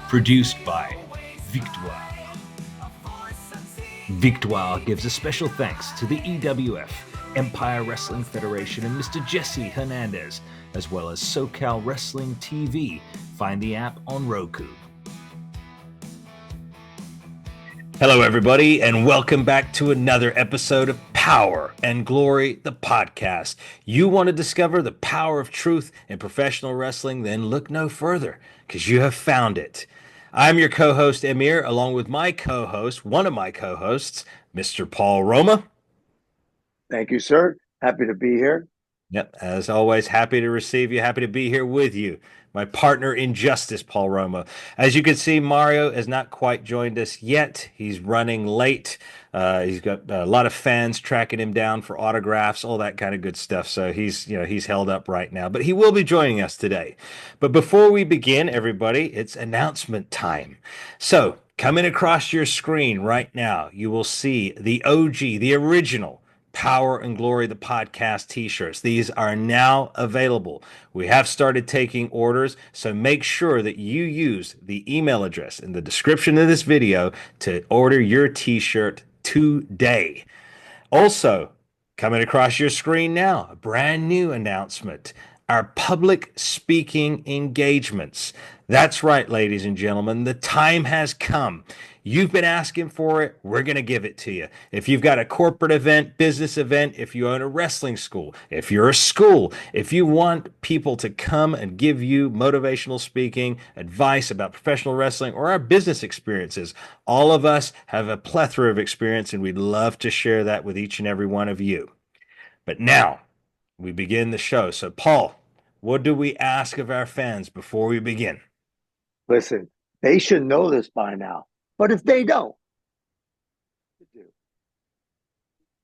Produced by Victoire. Victoire gives a special thanks to the EWF, Empire Wrestling Federation, and Mr. Jesse Hernandez, as well as SoCal Wrestling TV. Find the app on Roku. Hello, everybody, and welcome back to another episode of Power and Glory, the podcast. You want to discover the power of truth in professional wrestling? Then look no further, because you have found it. I'm your co-host, Emir, along with my co-host, one of my co-hosts, Mr. Paul Roma. Thank you, sir. Happy to be here. Yep, as always, happy to receive you, happy to be here with you. My partner in justice, Paul Roma. As you can see, Mario has not quite joined us yet. He's running late. He's got a lot of fans tracking him down for autographs, all that kind of good stuff. So he's held up right now, but he will be joining us today. But before we begin, everybody, it's announcement time. So coming across your screen right now, you will see the OG, the original Power and Glory, the podcast t-shirts. These are now available. We have started taking orders, so make sure that you use the email address in the description of this video to order your t-shirt today. Also, coming across your screen now, a brand new announcement. Our public speaking engagements. That's right, ladies and gentlemen, the time has come. You've been asking for it. We're going to give it to you. If you've got a corporate event, business event, if you own a wrestling school, if you're a school, if you want people to come and give you motivational speaking, advice about professional wrestling or our business experiences, all of us have a plethora of experience, and we'd love to share that with each and every one of you. But now we begin the show. So, Paul, what do we ask of our fans before we begin? Listen, they should know this by now. But if they don't,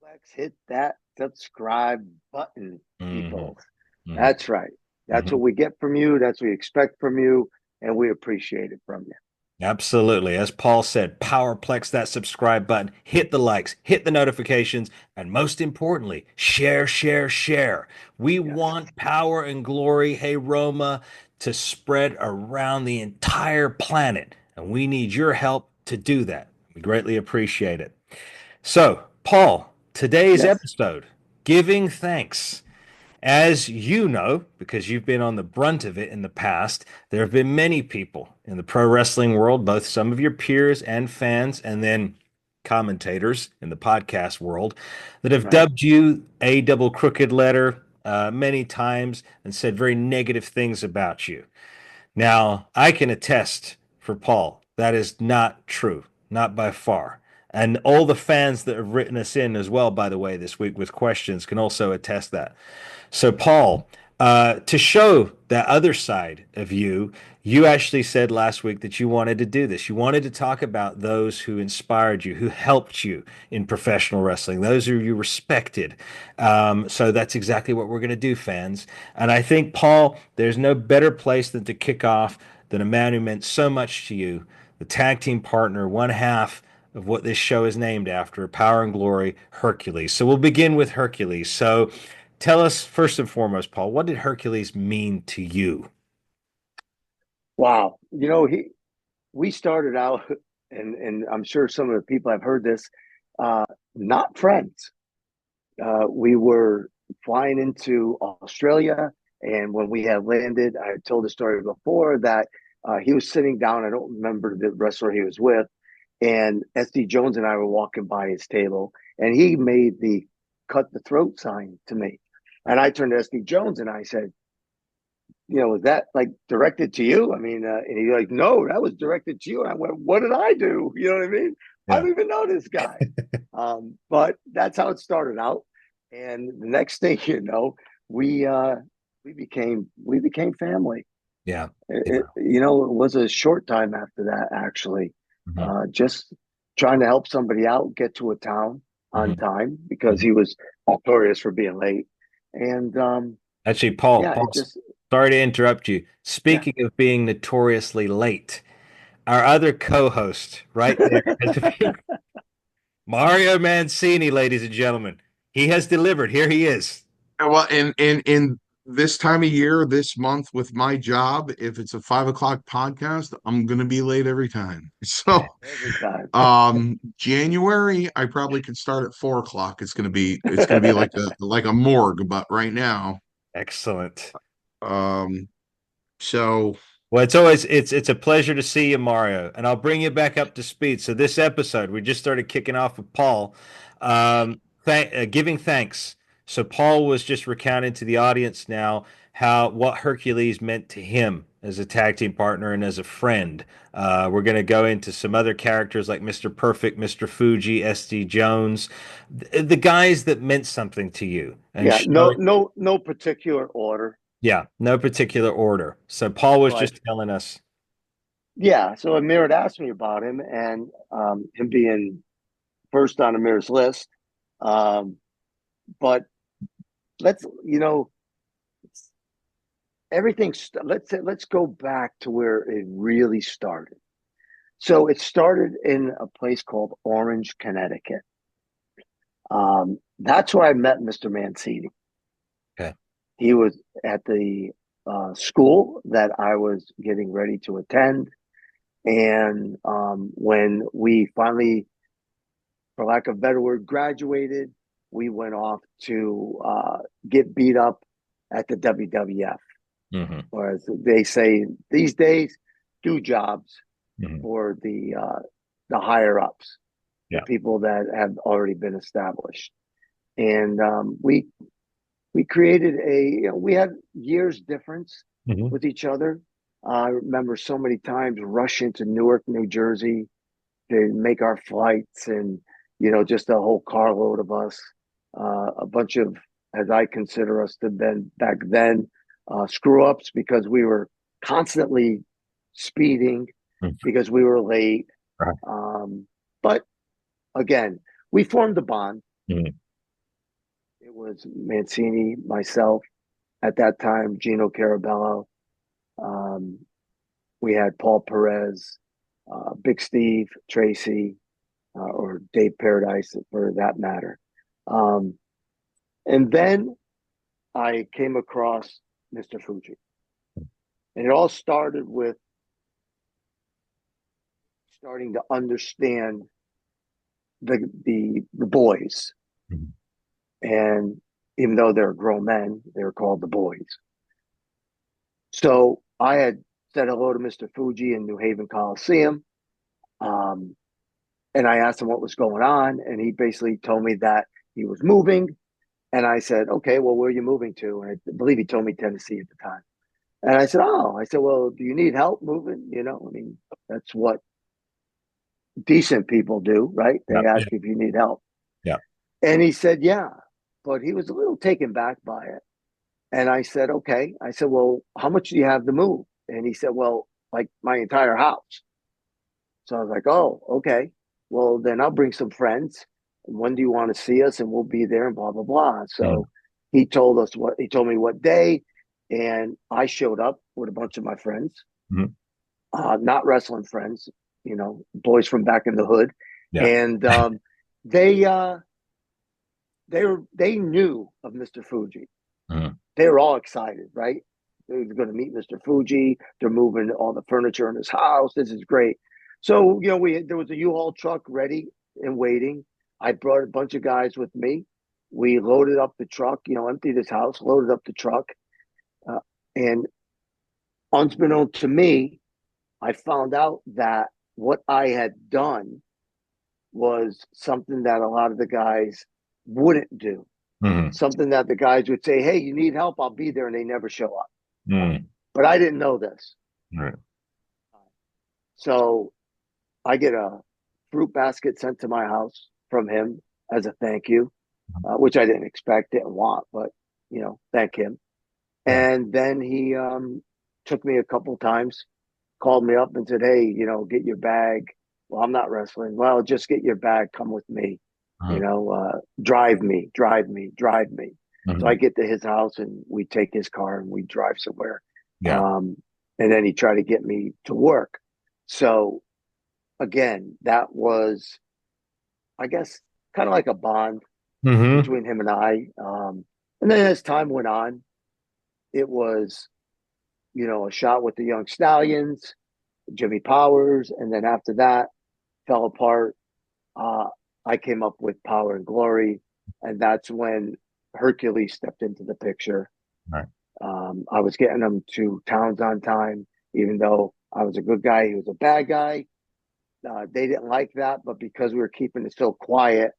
let's hit that subscribe button, people. Mm-hmm. That's right. That's what we get from you. That's what we expect from you. And we appreciate it from you. Absolutely. As Paul said, powerplex that subscribe button, hit the likes, hit the notifications, and most importantly, share, share, share. We want Power and Glory, hey Roma, to spread around the entire planet. And we need your help to do that. We greatly appreciate it. So, Paul, today's episode, giving thanks. As you know, because you've been on the brunt of it in the past, there have been many people in the pro wrestling world, both some of your peers and fans, and then commentators in the podcast world, that have dubbed you a double crooked letter many times and said very negative things about you. Now, I can attest for Paul, that is not true, not by far. And all the fans that have written us in as well, by the way, this week with questions can also attest that. So, Paul, to show that other side of you, you actually said last week that you wanted to do this. You wanted to talk about those who inspired you, who helped you in professional wrestling, those who you respected. So that's exactly what we're going to do, fans. And I think, Paul, there's no better place than to kick off than a man who meant so much to you, the tag team partner, one half of what this show is named after, Power and Glory, Hercules. So we'll begin with Hercules. So tell us first and foremost, Paul, what did Hercules mean to you? Wow. We started out, and I'm sure some of the people have heard this, not friends. We were flying into Australia, and when we had landed, I had told the story before that he was sitting down. I don't remember the wrestler he was with, and SD Jones and I were walking by his table, and he made the cut the throat sign to me. And I turned to SD Jones and I said, was that like directed to you? I mean, and he's like, no, that was directed to you. And I went, what did I do? You know what I mean? Yeah. I don't even know this guy. But that's how it started out. And the next thing you know, we became family. Yeah. It was a short time after that, actually. Just trying to help somebody out, get to a town on time because he was notorious for being late. And actually, Paul, sorry to interrupt you. Speaking of being notoriously late, our other co-host right there, Mario Mancini, ladies and gentlemen, he has delivered. Here he is. Well, in this time of year, this month with my job, if it's a 5 o'clock podcast, I'm gonna be late every time. So Every time. January, I probably could start at 4 o'clock. It's gonna be like a morgue, but right now, Excellent. um, so Well, it's a pleasure to see you, Mario, and I'll bring you back up to speed. So this episode, we just started kicking off with Paul, giving thanks. So Paul was just recounting to the audience now how what Hercules meant to him as a tag team partner and as a friend. We're going to go into some other characters like Mr. Perfect, Mr. Fuji, SD Jones, the guys that meant something to you, and Yeah, show. no particular order. Yeah, no particular order. So Paul was But just telling us. yeah, so Amir had asked me about him, and him being first on Amir's list. Um, but let's everything. Let's go back to where it really started. So it started in a place called Orange, Connecticut. That's where I met Mr. Mancini. Okay. He was at the school that I was getting ready to attend. And when we finally, for lack of a better word, graduated, we went off to get beat up at the WWF. Hmm. Or as they say these days, do jobs Hmm. for the higher ups, the Yeah. people that have already been established. And we created we had years difference Hmm. with each other. I remember so many times rush into Newark, New Jersey to make our flights, and just a whole carload of us, a bunch of, as I consider us to then back then, screw ups because we were constantly speeding because we were late. Right. But again, we formed a bond. Mhm. It was Mancini, myself at that time, Gino Carabello. Um, we had Paul Perez, Big Steve, Tracy, or Dave Paradise for that matter. Um, and then I came across Mr. Fuji. And it all started with starting to understand the boys. Mhm. And even though they're grown men, they were called the boys. So I had said hello to Mr. Fuji in New Haven Coliseum. Um, and I asked him what was going on. And he basically told me that he was moving. And I said, okay, well, where are you moving to? And I believe he told me Tennessee at the time. And I said, well, do you need help moving? I mean, that's what decent people do, right? Yeah. They ask if you need help. Yeah. And he said, yeah, but he was a little taken back by it. And I said, okay. I said, well, how much do you have to move? And he said, well, like my entire house. So I was like, oh, okay. Well, then I'll bring some friends. When do you want to see us? And we'll be there and blah, blah, blah. Mhm. So he told me what day. And I showed up with a bunch of my friends, Mhm. not wrestling friends, boys from back in the hood. Yeah. And they, uh, they knew of Mr. Fuji. Mhm. They were all excited, right? They were going to meet Mr. Fuji. They're moving all the furniture in his house. This is great. So, there was a U-Haul truck ready and waiting. I brought a bunch of guys with me. We loaded up the truck, emptied his house, loaded up the truck. Uh, and unbeknownst to me, I found out that what I had done was something that a lot of the guys wouldn't do. Mhm. Something that the guys would say, hey, you need help, I'll be there. And they never show up. Mhm. But I didn't know this. Right. So I get a fruit basket sent to my house from him as a thank you, which I didn't expect, didn't want, but, thank him. Yeah. And then he took me a couple times, called me up and said, hey, get your bag. Well, I'm not wrestling. Well, just get your bag, come with me, Mhm. drive me, drive me, drive me. So I Mhm. get to his house and we take his car and we drive somewhere. Yeah. Um, and then he tried to get me to work. So again, that was, I guess, kind of like a bond Hmm. between him and I. And then as time went on, it was, a shot with the Young Stallions, Jimmy Powers, and then after that fell apart. Uh, I came up with Power and Glory, and that's when Hercules stepped into the picture. Right. I was getting him to towns on time, even though I was a good guy. He was a bad guy. They didn't like that, but because we were keeping it so quiet,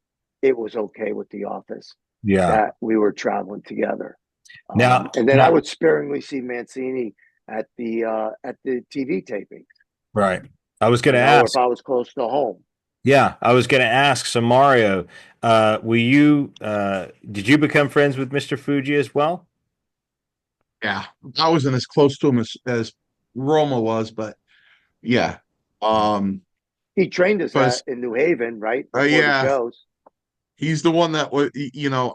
it was okay with the office Yeah. that we were traveling together. Now, And then I would sparingly see Mancini at the TV tapings, right. I was going to or if ask. I was close to home. Yeah, I was going to ask. So, Mario, did you become friends with Mr. Fuji as well? Yeah, I wasn't as close to him as Roma was, but yeah. He trained us Because in New Haven, right before the yeah, shows. he's the one that was,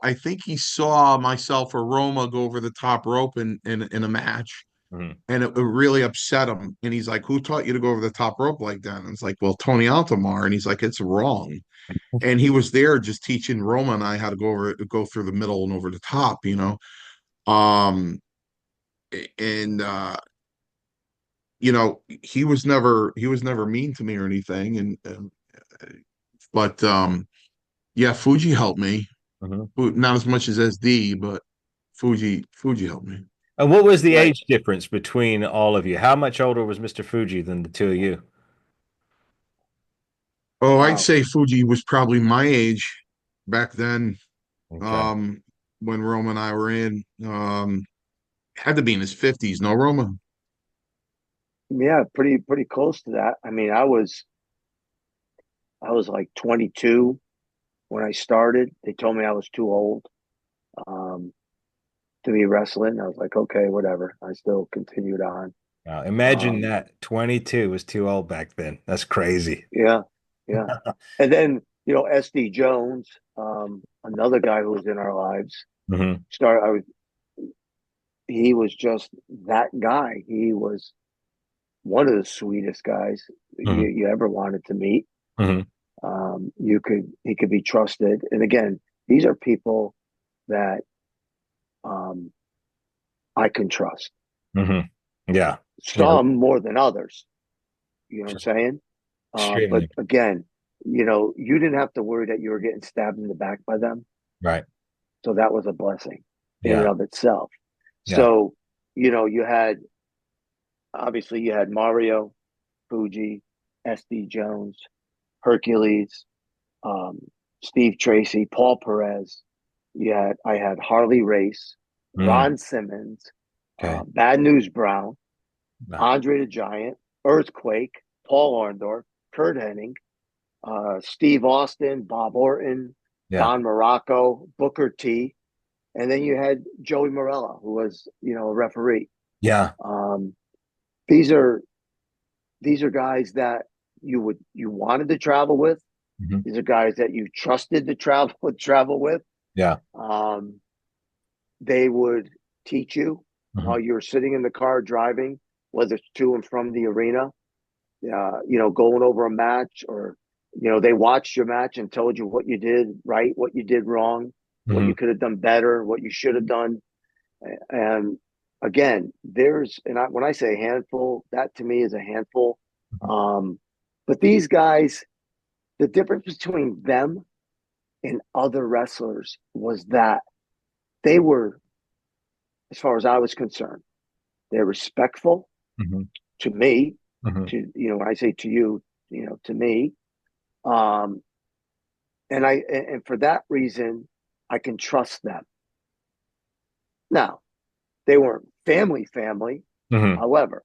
I think he saw myself or Roma go over the top rope in a match, Mhm. and it really upset him. And he's like, "Who taught you to go over the top rope like that?" And it's like, "Well, Tony Altomar." And he's like, "It's wrong." And he was there just teaching Roma and I how to go through the middle and over the top. Um, and he was never mean to me or anything. But yeah, Fuji helped me. Mhm. Not as much as SD, but Fuji helped me. And what was the Right. age difference between all of you? How much older was Mr. Fuji than the two of you? Oh, I'd Wow. say Fuji was probably my age back then, Okay. um, when Roma and I were in. Had to be in his 50s, no, Roma? Yeah, pretty close to that. I mean, I was like 22 when I started. They told me I was too old um, to be wrestling. I was like, okay, whatever. I still continued on. Wow. Imagine Um, that 22 was too old back then. That's crazy. yeah, yeah. And then SD Jones, another guy who was in our lives. Hmm. Start. I was. He was just that guy. He was one of the sweetest guys Hmm. you ever wanted to meet. Hmm. He could be trusted. And again, these are people that um, I can trust. Hmm. Yeah. Yeah. Some more than others. You know what I'm saying? But Extremely. again, you didn't have to worry that you were getting stabbed in the back by them. Right. So that was a blessing in and Yeah. of itself. Yeah. So, you had obviously you had Mario, Fuji, SD Jones, Hercules, um, Steve Tracy, Paul Perez. I had Harley Race, Mm. Ron Simmons, Okay. Bad News Brown, Wow. Andre the Giant, Earthquake, Paul Orndorff, Kurt Hennig, Steve Austin, Bob Orton, Yeah. Don Morocco, Booker T, and then you had Joey Morella, who was a referee. Yeah. Um, these are guys that you wanted to travel with. Hmm. These are guys that you trusted to travel with. Yeah. Um, they would teach you Hmm. while you were sitting in the car driving, whether it's to and from the arena, going over a match, or they watched your match and told you what you did right, what you did wrong, what Hmm. you could have done better, what you should have done. And again, when I say handful, that to me is a handful. Um, but these guys, the difference between them and other wrestlers was that they were, as far as I was concerned, they're respectful Hmm. to me, Hmm. when I say to you, to me. Um, and for that reason, I can trust them. Now, they weren't family. Hmm. However,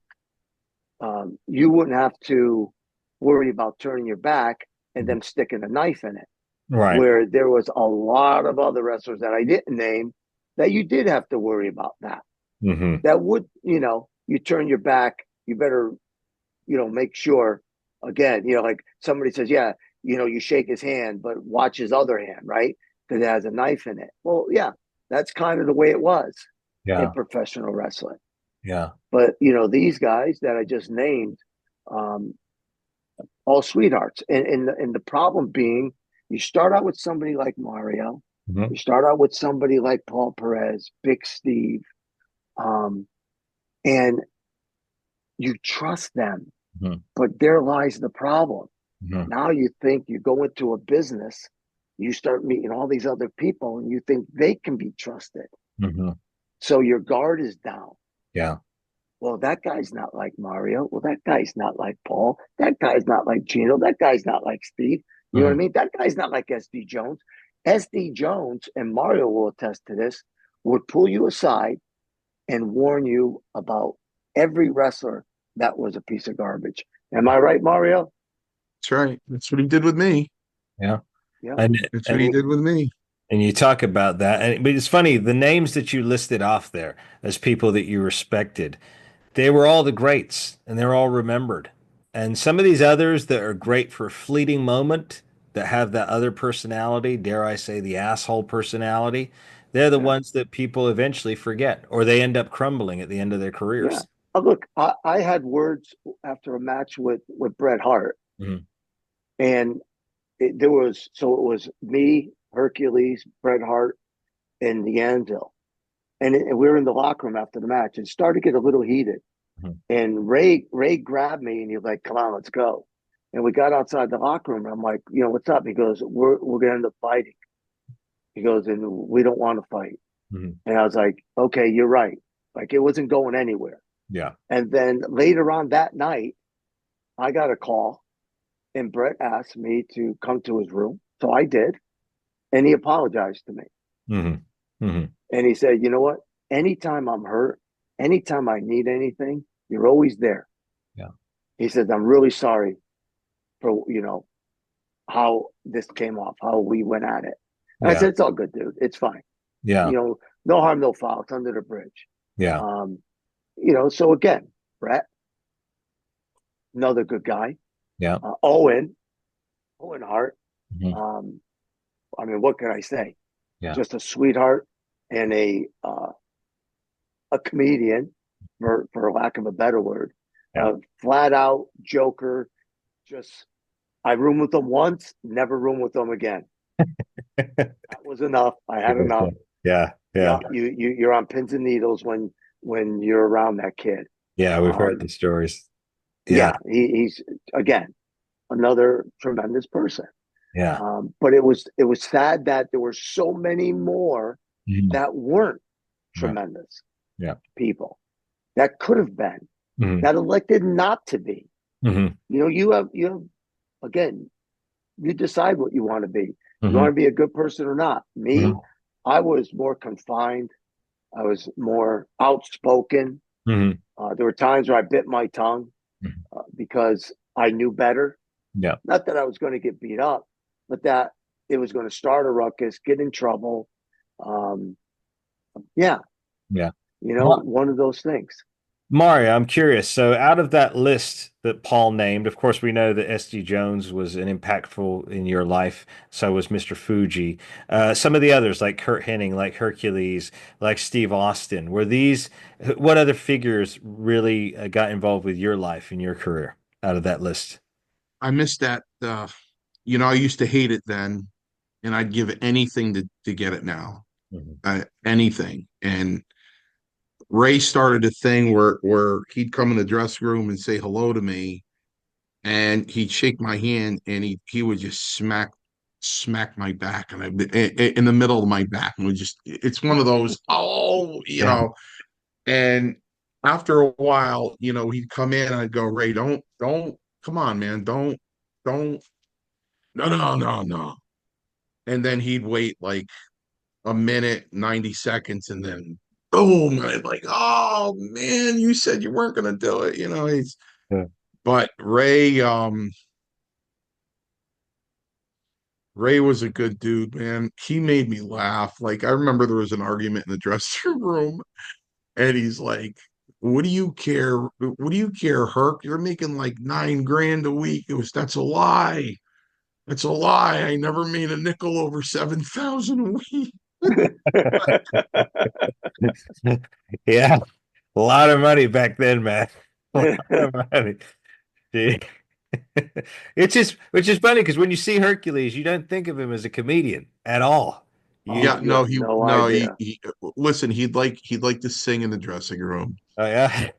you wouldn't have to worry about turning your back and them sticking a knife in it. Right. Where there was a lot of other wrestlers that I didn't name that you did have to worry about that. Hmm. That would, you turn your back, you better, make sure, again, like somebody says, yeah, you shake his hand, but watch his other hand, right? Because it has a knife in it. Well, yeah, that's kind of the way it was in Yeah. professional wrestling. Yeah. But, these guys that I just named, um, all sweethearts. And the problem being, you start out with somebody like Mario, Hmm. you start out with somebody like Paul Perez, Big Steve, Um, and you trust them, Mhm. but there lies the problem. Mhm. Now you think you go into a business, you start meeting all these other people, and you think they can be trusted. Mhm. So your guard is down. Yeah. Well, that guy's not like Mario. Well, that guy's not like Paul. That guy's not like Gino. That guy's not like Steve. You know what I Mhm. mean? That guy's not like SD Jones. SD Jones, and Mario will attest to this, would pull you aside and warn you about every wrestler that was a piece of garbage. Am I right, Mario? That's right. That's what he did with me. Yeah. Yeah. And That's what And he he, did with me. and you talk about that, but it's funny, the names that you listed off there as people that you respected, they were all the greats and they're all remembered. And some of these others that are great for a fleeting moment, that have that other personality, dare I say the asshole personality, they're the yeah, ones that people eventually forget or they end up crumbling at the end of their yeah. careers. Oh, look, I had words after a match with Bret Hart, Mhm. and there was so it was me, Hercules, Bret Hart, and the Anvil, and we were in the locker room after the match. It started to get a little heated, Mhm. and Ray grabbed me and he was like, "Come on, let's go." And we got outside the locker room. And I'm like, what's up? He goes, "We're gonna end up fighting." He goes, "And we don't want to fight." Mhm. And I was like, "Okay, you're right." Like it wasn't going anywhere. Yeah. And then later on that night, I got a call, and Brett asked me to come to his room, so I did, and he apologized to me. Hmm. Hmm. And he said, "You know what? Anytime I'm hurt, anytime I need anything, you're always there." Yeah. He said, "I'm really sorry for, how this came off, how we went at it." And I Yeah. said, "It's all good, dude. It's fine. Yeah. No harm, no foul. It's under the bridge." Yeah. Um, so again, Brett, another good guy. Yeah. Owen Hart. Mhm. Um, I mean, what can I say? Yeah. Just a sweetheart and a comedian, for lack of a better word, Yeah. flat out joker. Just I roomed with him once, never room with him again. That was enough. I had enough. Yeah. Yeah. Yeah, you're on pins and needles when you're around that kid. Yeah. We've heard Um, the stories. Yeah. yeah, he's again another tremendous person. Yeah. But it was sad that there were so many more Mhm. that weren't Yeah. tremendous Yeah. people that could have been, Hmm. that elected not to be. Hmm. You have again, you decide what you want to be. You Hmm. want to be a good person or not. Me, Hmm. I was more confined. I was more outspoken. Hmm. There were times where I bit my tongue because I knew better. Yeah. Not that I was going to get beat up, but that it was going to start a ruckus, get in trouble. Um, yeah, Yeah. one of those things. Mario, I'm curious. So, out of that list that Paul named, of course, we know that S.D. Jones was an impactful in your life. So was Mr. Fuji. Some of the others, like Kurt Hennig, like Hercules, like Steve Austin, were these? What other figures really got involved with your life and your career out of that list? I missed that. I used to hate it then, and I'd give anything to get it now. Mhm. Anything. And Ray started a thing where he'd come in the dressing room and say hello to me, and he'd shake my hand, and he would just smack my back, and in the middle of my back, and would just it's one of those, Yeah. and after a while, he'd come in, and I'd go, Ray, don't come on, man, don't no no no no, and then he'd wait like a minute, 90 seconds, and then boom. And I'd like, oh man, you said you weren't gonna do it. Yeah. But Ray was a good dude, man. He made me laugh. Like I remember there was an argument in the dressing room, and he's like, what do you care? What do you care, Herc? You're making like 9 grand a week. That's a lie. That's a lie. I never made a nickel over 7,000 a week. Yeah. A lot of money back then, man. A lot of money. Dude. It's just, which is funny because when you see Hercules, you don't think of him as a comedian at all. Oh, Yeah, you have no idea. he listen, he'd like to sing in the dressing room. Oh yeah.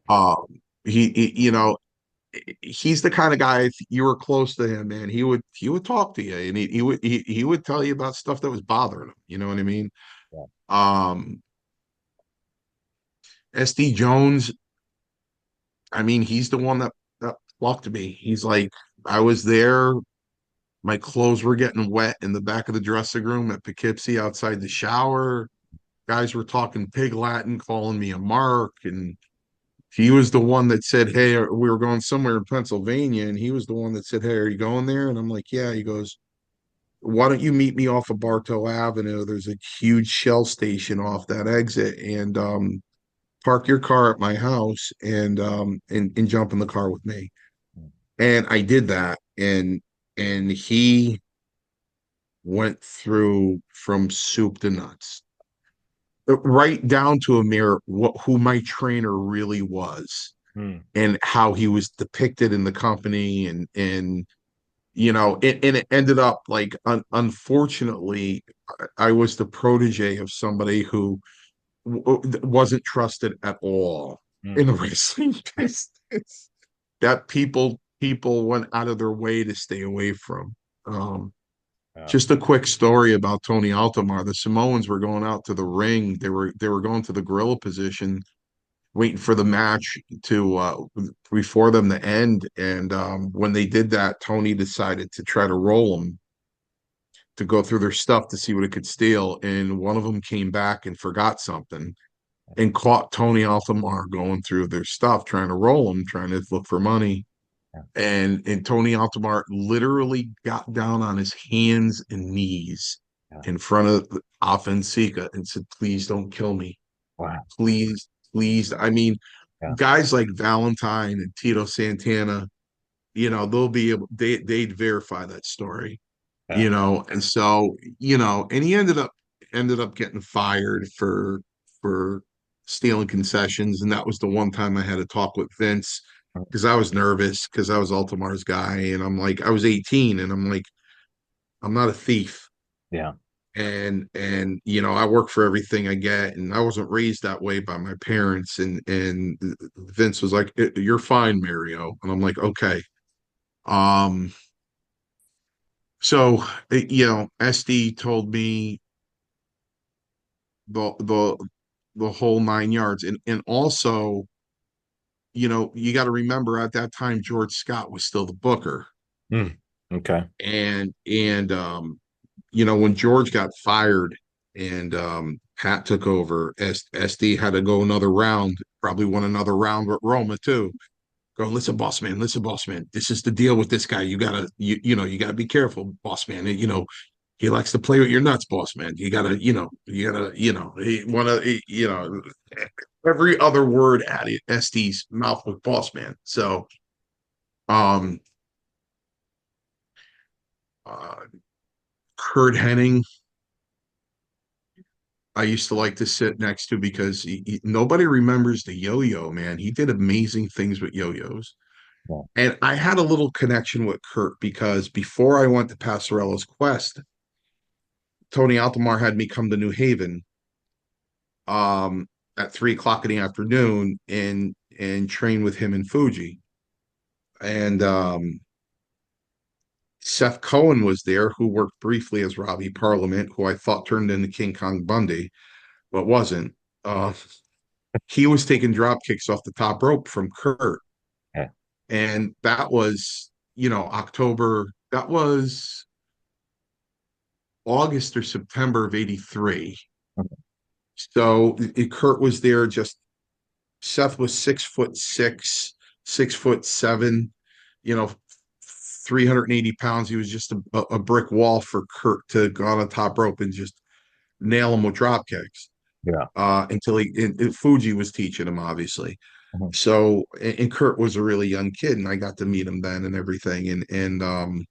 You know, he's the kind of guy if you were close to him, man, he would talk to you and he would tell you about stuff that was bothering him. You know what I mean? Yeah. Um, SD Jones, I mean, he's the one that plucked me. He's like, I was there, my clothes were getting wet in the back of the dressing room at Poughkeepsie outside the shower. Guys were talking pig Latin, calling me a mark, and he was the one that said, "Hey, we were going somewhere in Pennsylvania," and he was the one that said, "Hey, are you going there?" And I'm like, "Yeah." He goes, "Why don't you meet me off of Bartow Avenue? There's a huge Shell station off that exit, and park your car at my house and jump in the car with me." And I did that, and he went through from soup to nuts, right down to Amir, who my trainer really was Hmm. and how he was depicted in the company and you know and it ended up like unfortunately I was the protege of somebody who wasn't trusted at all Hmm. in the wrestling business that people went out of their way to stay away from. um Yeah. just a quick story about Tony Altomar. The Samoans were going out to the ring. They were going to the gorilla position waiting for the match to before them to end. And when they did that, Tony decided to try to roll them to go through their stuff to see what it could steal. And one of them came back and forgot something and caught Tony Altomar going through their stuff, trying to roll them, trying to look for money. Yeah. And Tony Altomar literally got down on his hands and knees Yeah. in front of Offensica and said, "Please don't kill me. Wow. Please, please." I mean, Yeah. guys like Valentine and Tito Santana, you know, they'll be able they'd verify that story, Yeah. you know. And so, you know, and he ended up getting fired for stealing concessions. And that was the one time I had a talk with Vince because I was nervous because I was Altomar's guy. And I'm like, I was 18 and I'm like, I'm not a thief. Yeah. And you know, I work for everything I get, and I wasn't raised that way by my parents. And Vince was like, "You're fine, Mario," and I'm like, "Okay." Um, so you know, SD told me the the the whole 9 yards, and also, you know, you got to remember at that time George Scott was still the booker, Hmm. Okay. and you know, when George got fired and Pat took over, SD had to go another round, probably won another round with Roma too. Go, listen, boss man, this is the deal with this guy. You gotta, you know, you gotta be careful, boss man. And, you know, he likes to play with your nuts, boss man. You know, he wanna, you know, every other word out of SD's mouth was boss man. So, um, uh, Kurt Hennig, I used to like to sit next to because nobody remembers the yo-yo, man. He did amazing things with yo-yos. Yeah. And I had a little connection with Kurt because before I went to Passarella's Quest, Tony Altomar had me come to New Haven um, at 3 o'clock in the afternoon and train with him in Fuji. And Seth Cohen was there, who worked briefly as Robbie Parliament, who I thought turned into King Kong Bundy, but wasn't. Uh, he was taking drop kicks off the top rope from Kurt. Yeah. And that was, you know, October, that was August or September of '83. Okay. So Kurt was there. Just Seth was 6'6", 6'7", you know, 380 pounds. He was just a brick wall for Kurt to go on the top rope and just nail him with drop kicks. Yeah. Until Fuji was teaching him, obviously. Mhm. So, and Kurt was a really young kid, and I got to meet him then and everything. And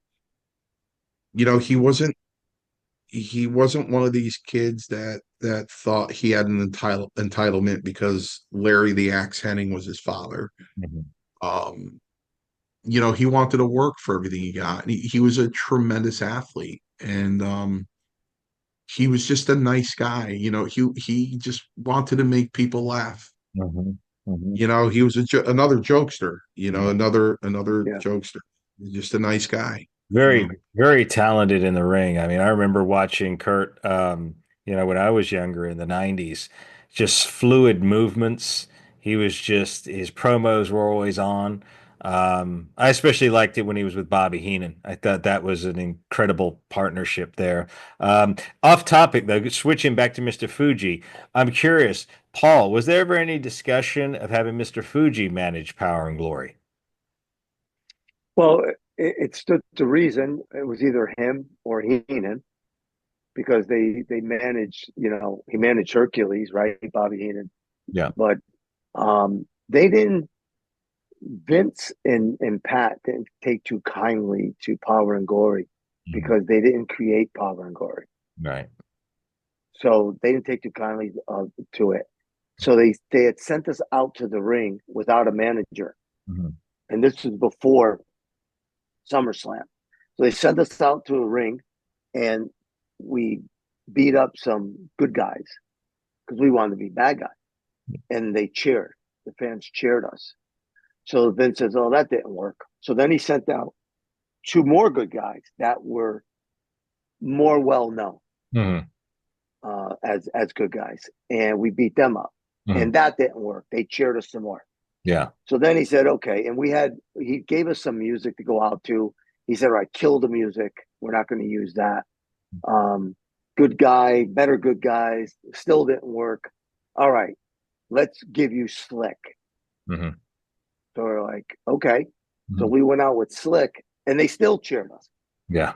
you know, he wasn't one of these kids that thought he had an entitlement because Larry the Axe Henning was his father. Mhm. Um, you know, he wanted to work for everything he got. And he was a tremendous athlete, and he was just a nice guy. He just wanted to make people laugh. Mhm. Mhm. He was another jokester. Yeah. Another Yeah. jokester. Just a nice guy. Very, very talented in the ring. I mean, I remember watching Kurt, when I was younger in the 90s, just fluid movements. He was just, his promos were always on. I especially liked it when he was with Bobby Heenan. I thought that was an incredible partnership there. Off topic, though, switching back to Mr. Fuji, I'm curious, Paul, was there ever any discussion of having Mr. Fuji manage Power and Glory? Well, it stood to reason it was either him or Heenan because they managed, he managed Hercules, right? Bobby Heenan. Yeah. But they didn't, Vince and Pat didn't take too kindly to Power and Glory Mhm. because they didn't create Power and Glory. Right. So they didn't take too kindly to it. So they had sent us out to the ring without a manager. Mhm. And this was before SummerSlam. So they sent us out to a ring and we beat up some good guys because we wanted to be bad guys. And they cheered. The fans cheered us. So Vince says, "Oh, that didn't work." So then he sent out two more good guys that were more well known Mhm. as good guys, and we beat them up. Mhm. And that didn't work. They cheered us some more. Yeah. So then he said, "Okay," and he gave us some music to go out to. He said, "All right, kill the music. We're not going to use that." Um, Good guy, better good guys. Still didn't work. All right, let's give you Slick. Hmm. So we're like, okay. So Hmm. we went out with Slick and they still cheered us. Yeah.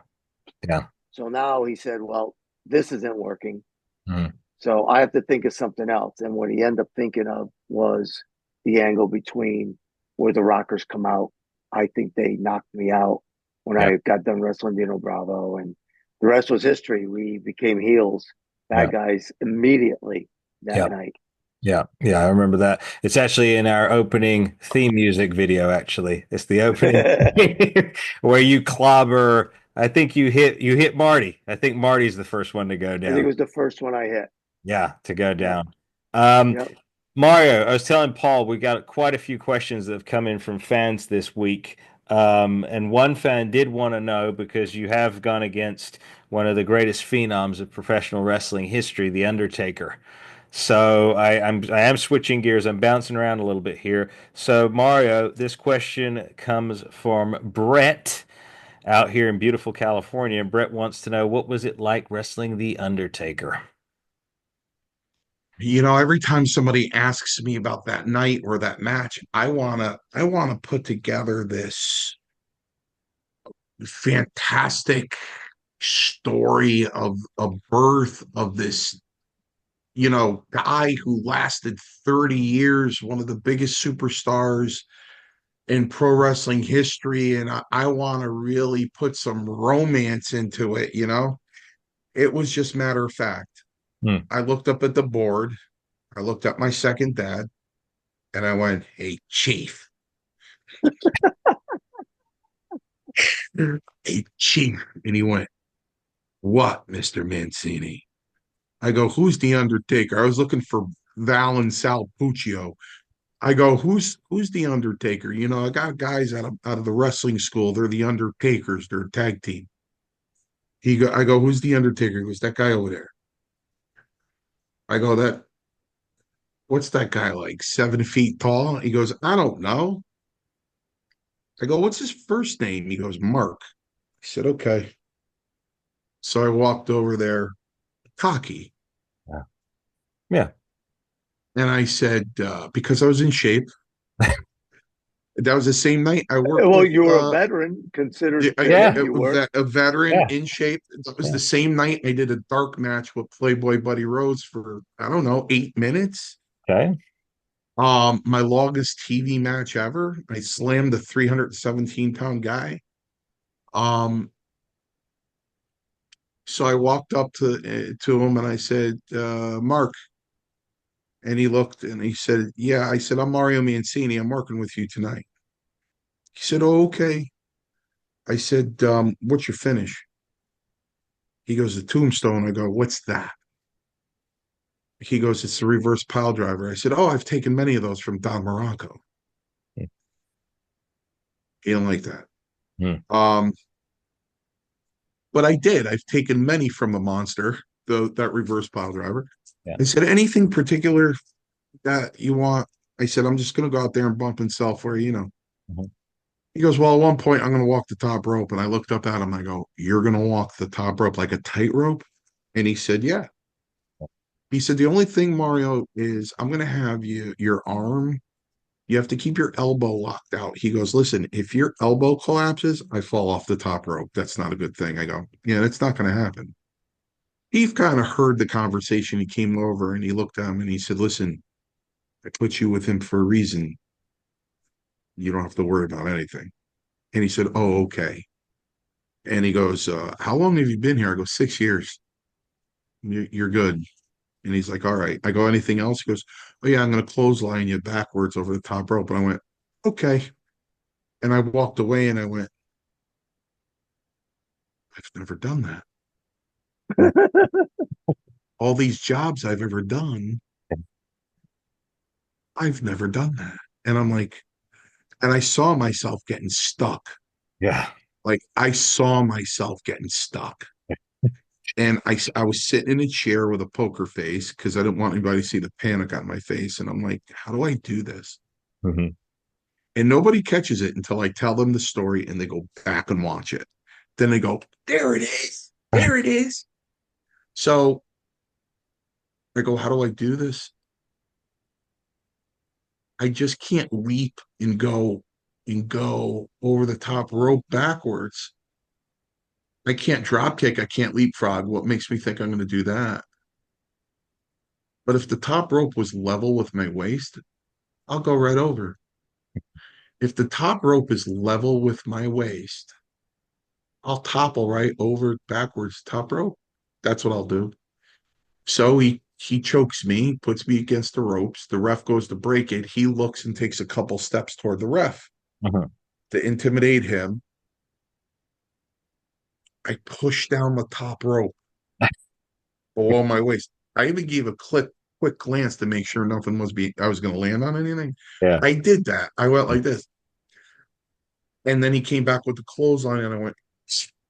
Yeah. So now he said, well, this isn't working. Hmm. So I have to think of something else. And what he ended up thinking of was the angle between where the Rockers come out. I think they knocked me out when Yeah. I got done wrestling Dino Bravo. And the rest was history. We became heels, Yeah. bad guys immediately that Yeah. night. Yeah. Yeah. I remember that. It's actually in our opening theme music video, actually. It's the opening I where you clobber. I think you hit Marty. I think Marty's the first one to go think it down. was the first one I hit. Yeah, to go Yeah. down. Um, Yeah. Mario, I was telling Paul we got quite a few questions that have come in from fans this week. And one fan did want to know because you have gone against one of the greatest phenoms of professional wrestling history, The Undertaker. So I am switching gears. I'm bouncing around a little bit here. So Mario, this question comes from Brett out here in beautiful California. And Brett wants to know what was it like wrestling The Undertaker? Every time somebody asks me about that night or that match, I wanna put together this fantastic story of a birth of this, guy who lasted 30 years, one of the biggest superstars in pro wrestling history. And I want to really put some romance into it. It was just matter of fact. Hmm. I looked up at the board, I looked at my second dad, and I went, "Hey, Chief, hey, Chief." And he went, "What, Mr. Mancini?" I go, "Who's the Undertaker?" I was looking for Val and Sal Puccio. I go, "Who's the Undertaker?" I got guys out of the wrestling school. They're the Undertakers. They're a tag team. I go, "Who's the Undertaker?" He goes, "That guy over there." I go, "What's that guy like? 7 feet tall?" He goes, "I don't know." I go, "What's his first name?" He goes, "Mark." I said, "Okay." So I walked over there, cocky, Yeah. Yeah. and I said, because I was in shape. That was the same night I worked Well, with you were a veteran, considered Yeah. you were. a veteran Yeah. in shape. That was Yeah. the same night I did a dark match with Playboy Buddy Rhodes for, I don't know, 8 minutes. Okay. My longest TV match ever. I slammed a 317-pound guy. Um, so I walked up to him and I said, "Mark," and he looked and he said, "Yeah." I said, "I'm Mario Mancini. I'm working with you tonight." He said, "Oh, okay." I said, "What's your finish?" He goes, the tombstone. I go, what's that? He goes, it's the reverse pile driver. I said, oh, I've taken many of those from Don Morocco. He didn't like that. Hmm. But I did. I've taken many from the monster, that reverse pile driver. Yeah. I said, anything particular that you want? I said, I'm just going to go out there and bump and sell for you, Mhm. He goes, well, at one point, I'm going to walk the top rope. And I looked up at him. I go, you're going to walk the top rope like a tightrope? And he said, yeah. He said, the only thing, Mario, is I'm going to have your arm, you have to keep your elbow locked out. He goes, listen, if your elbow collapses, I fall off the top rope. That's not a good thing. I go, yeah, that's not going to happen. He kind of heard the conversation. He came over and he looked at him and he said, listen, I put you with him for a reason. You don't have to worry about anything. And he said, oh, okay. And he goes, how long have you been here? I go, 6 years. You're good. And he's like, all right. I go, anything else? He goes, oh, yeah, I'm going to clothesline you backwards over the top rope. And I went, okay. And I walked away and I went, I've never done that. All these jobs I've ever done, I've never done that. And I'm like, and I saw myself getting stuck. Yeah. Like I saw myself getting stuck. And I was sitting in a chair with a poker face because I didn't want anybody to see the panic on my face. And I'm like, how do I do this? Mhm. And nobody catches it until I tell them the story and they go back and watch it. Then they go, there it is. There it is. So I go, how do I do this? I just can't leap and go over the top rope backwards. I can't drop kick. I can't leapfrog. What makes me think I'm going to do that? But if the top rope was level with my waist, I'll go right over. If the top rope is level with my waist, I'll topple right over backwards top rope. That's what I'll do. So he chokes me, puts me against the ropes. The ref goes to break it. He looks and takes a couple steps toward the ref Mhm. to intimidate him. I push down the top rope below my waist. I even gave a quick glance to make sure nothing I was going to land on anything. Yeah. I did that. I went like this. And then he came back with the clothesline and I went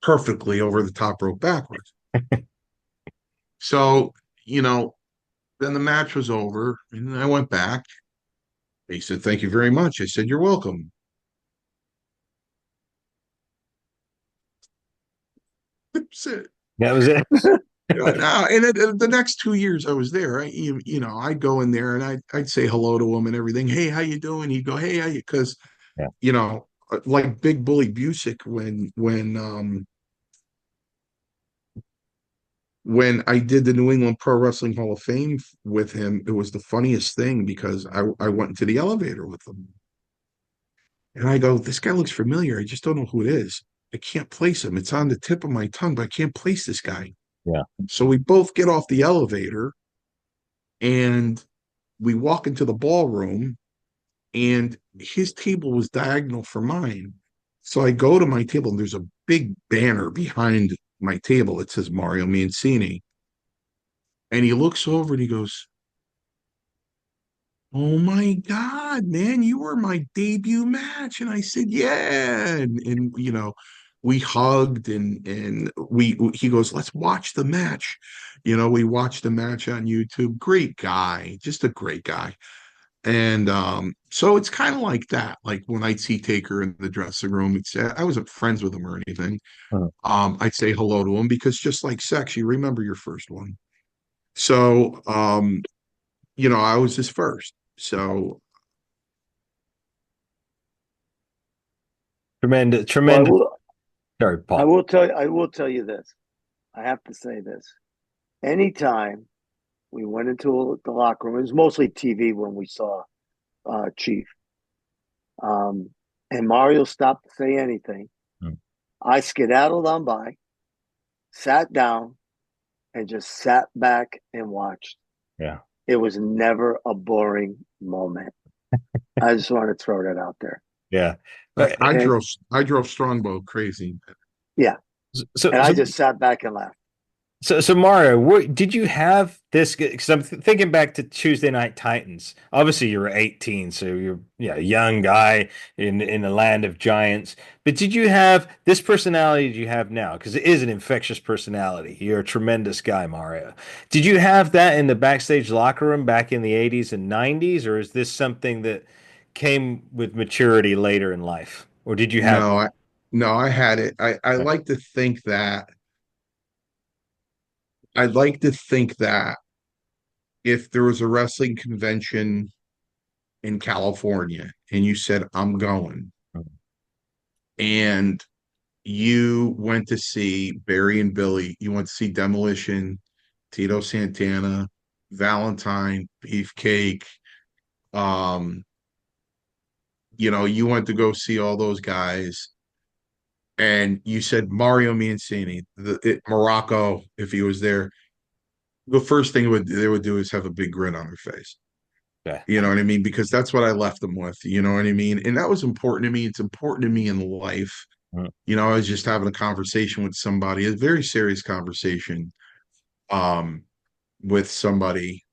perfectly over the top rope backwards. So, then the match was over and I went back. He said, thank you very much. I said, you're welcome. That's it. That was it. And the next 2 years I was there, I'd go in there and I'd say hello to him and everything. Hey, how you doing? He'd go, hey, how you? Because, Yeah. like Big Bully Busick, when I did the New England Pro Wrestling Hall of Fame with him, it was the funniest thing because I went into the elevator with him. And I go, this guy looks familiar. I just don't know who it is. I can't place him. It's on the tip of my tongue, but I can't place this guy. Yeah. So we both get off the elevator and we walk into the ballroom and his table was diagonal from mine. So I go to my table and there's a big banner behind my table. It says Mario Mancini. And he looks over and he goes, oh my God, man, you were my debut match. And I said, yeah. And we hugged and he goes, let's watch the match. We watched the match on YouTube. Great guy, just a great guy. And so it's kind of like that. Like when I'd see Taker in the dressing room, I wasn't friends with him or anything. Mhm. I'd say hello to him because just like sex, you remember your first one. So I was his first. So Tremendous, Well, tremendous. Sorry, Paul. I will tell you this. I have to say this. Anytime we went into the locker room, it was mostly TV when we saw Chief. And Mario stopped to say anything. Mm. I skedaddled on by, sat down, and just sat back and watched. Yeah. It was never a boring moment. I just want to throw that out there. Yeah. I And drove Strongbow crazy. yeah. So, And I just sat back and laughed. So Mario, did you have this? Because I'm thinking back to Tuesday Night Titans. Obviously, you were 18, so you're yeah, a young guy in the land of giants. But did you have this personality that you have now? Because it is an infectious personality. You're a tremendous guy, Mario. Did you have that in the backstage locker room back in the 80s and 90s, or is this something that came with maturity later in life? Or did you have? No, I had it. I like to think that I'd like to think that if there was a wrestling convention in California and you said, I'm going, and you went to see Barry and Billy, you went to see Demolition, Tito Santana, Valentine, Beefcake, um, you went to go see all those guys, and you said Mario Mancini, Morocco, if he was there, the first thing they would do is have a big grin on their face. Yeah. You know what I mean? Because that's what I left them with. You know what I mean? And that was important to me. It's important to me in life. I was just having a conversation with somebody, a very serious conversation, um, with somebody,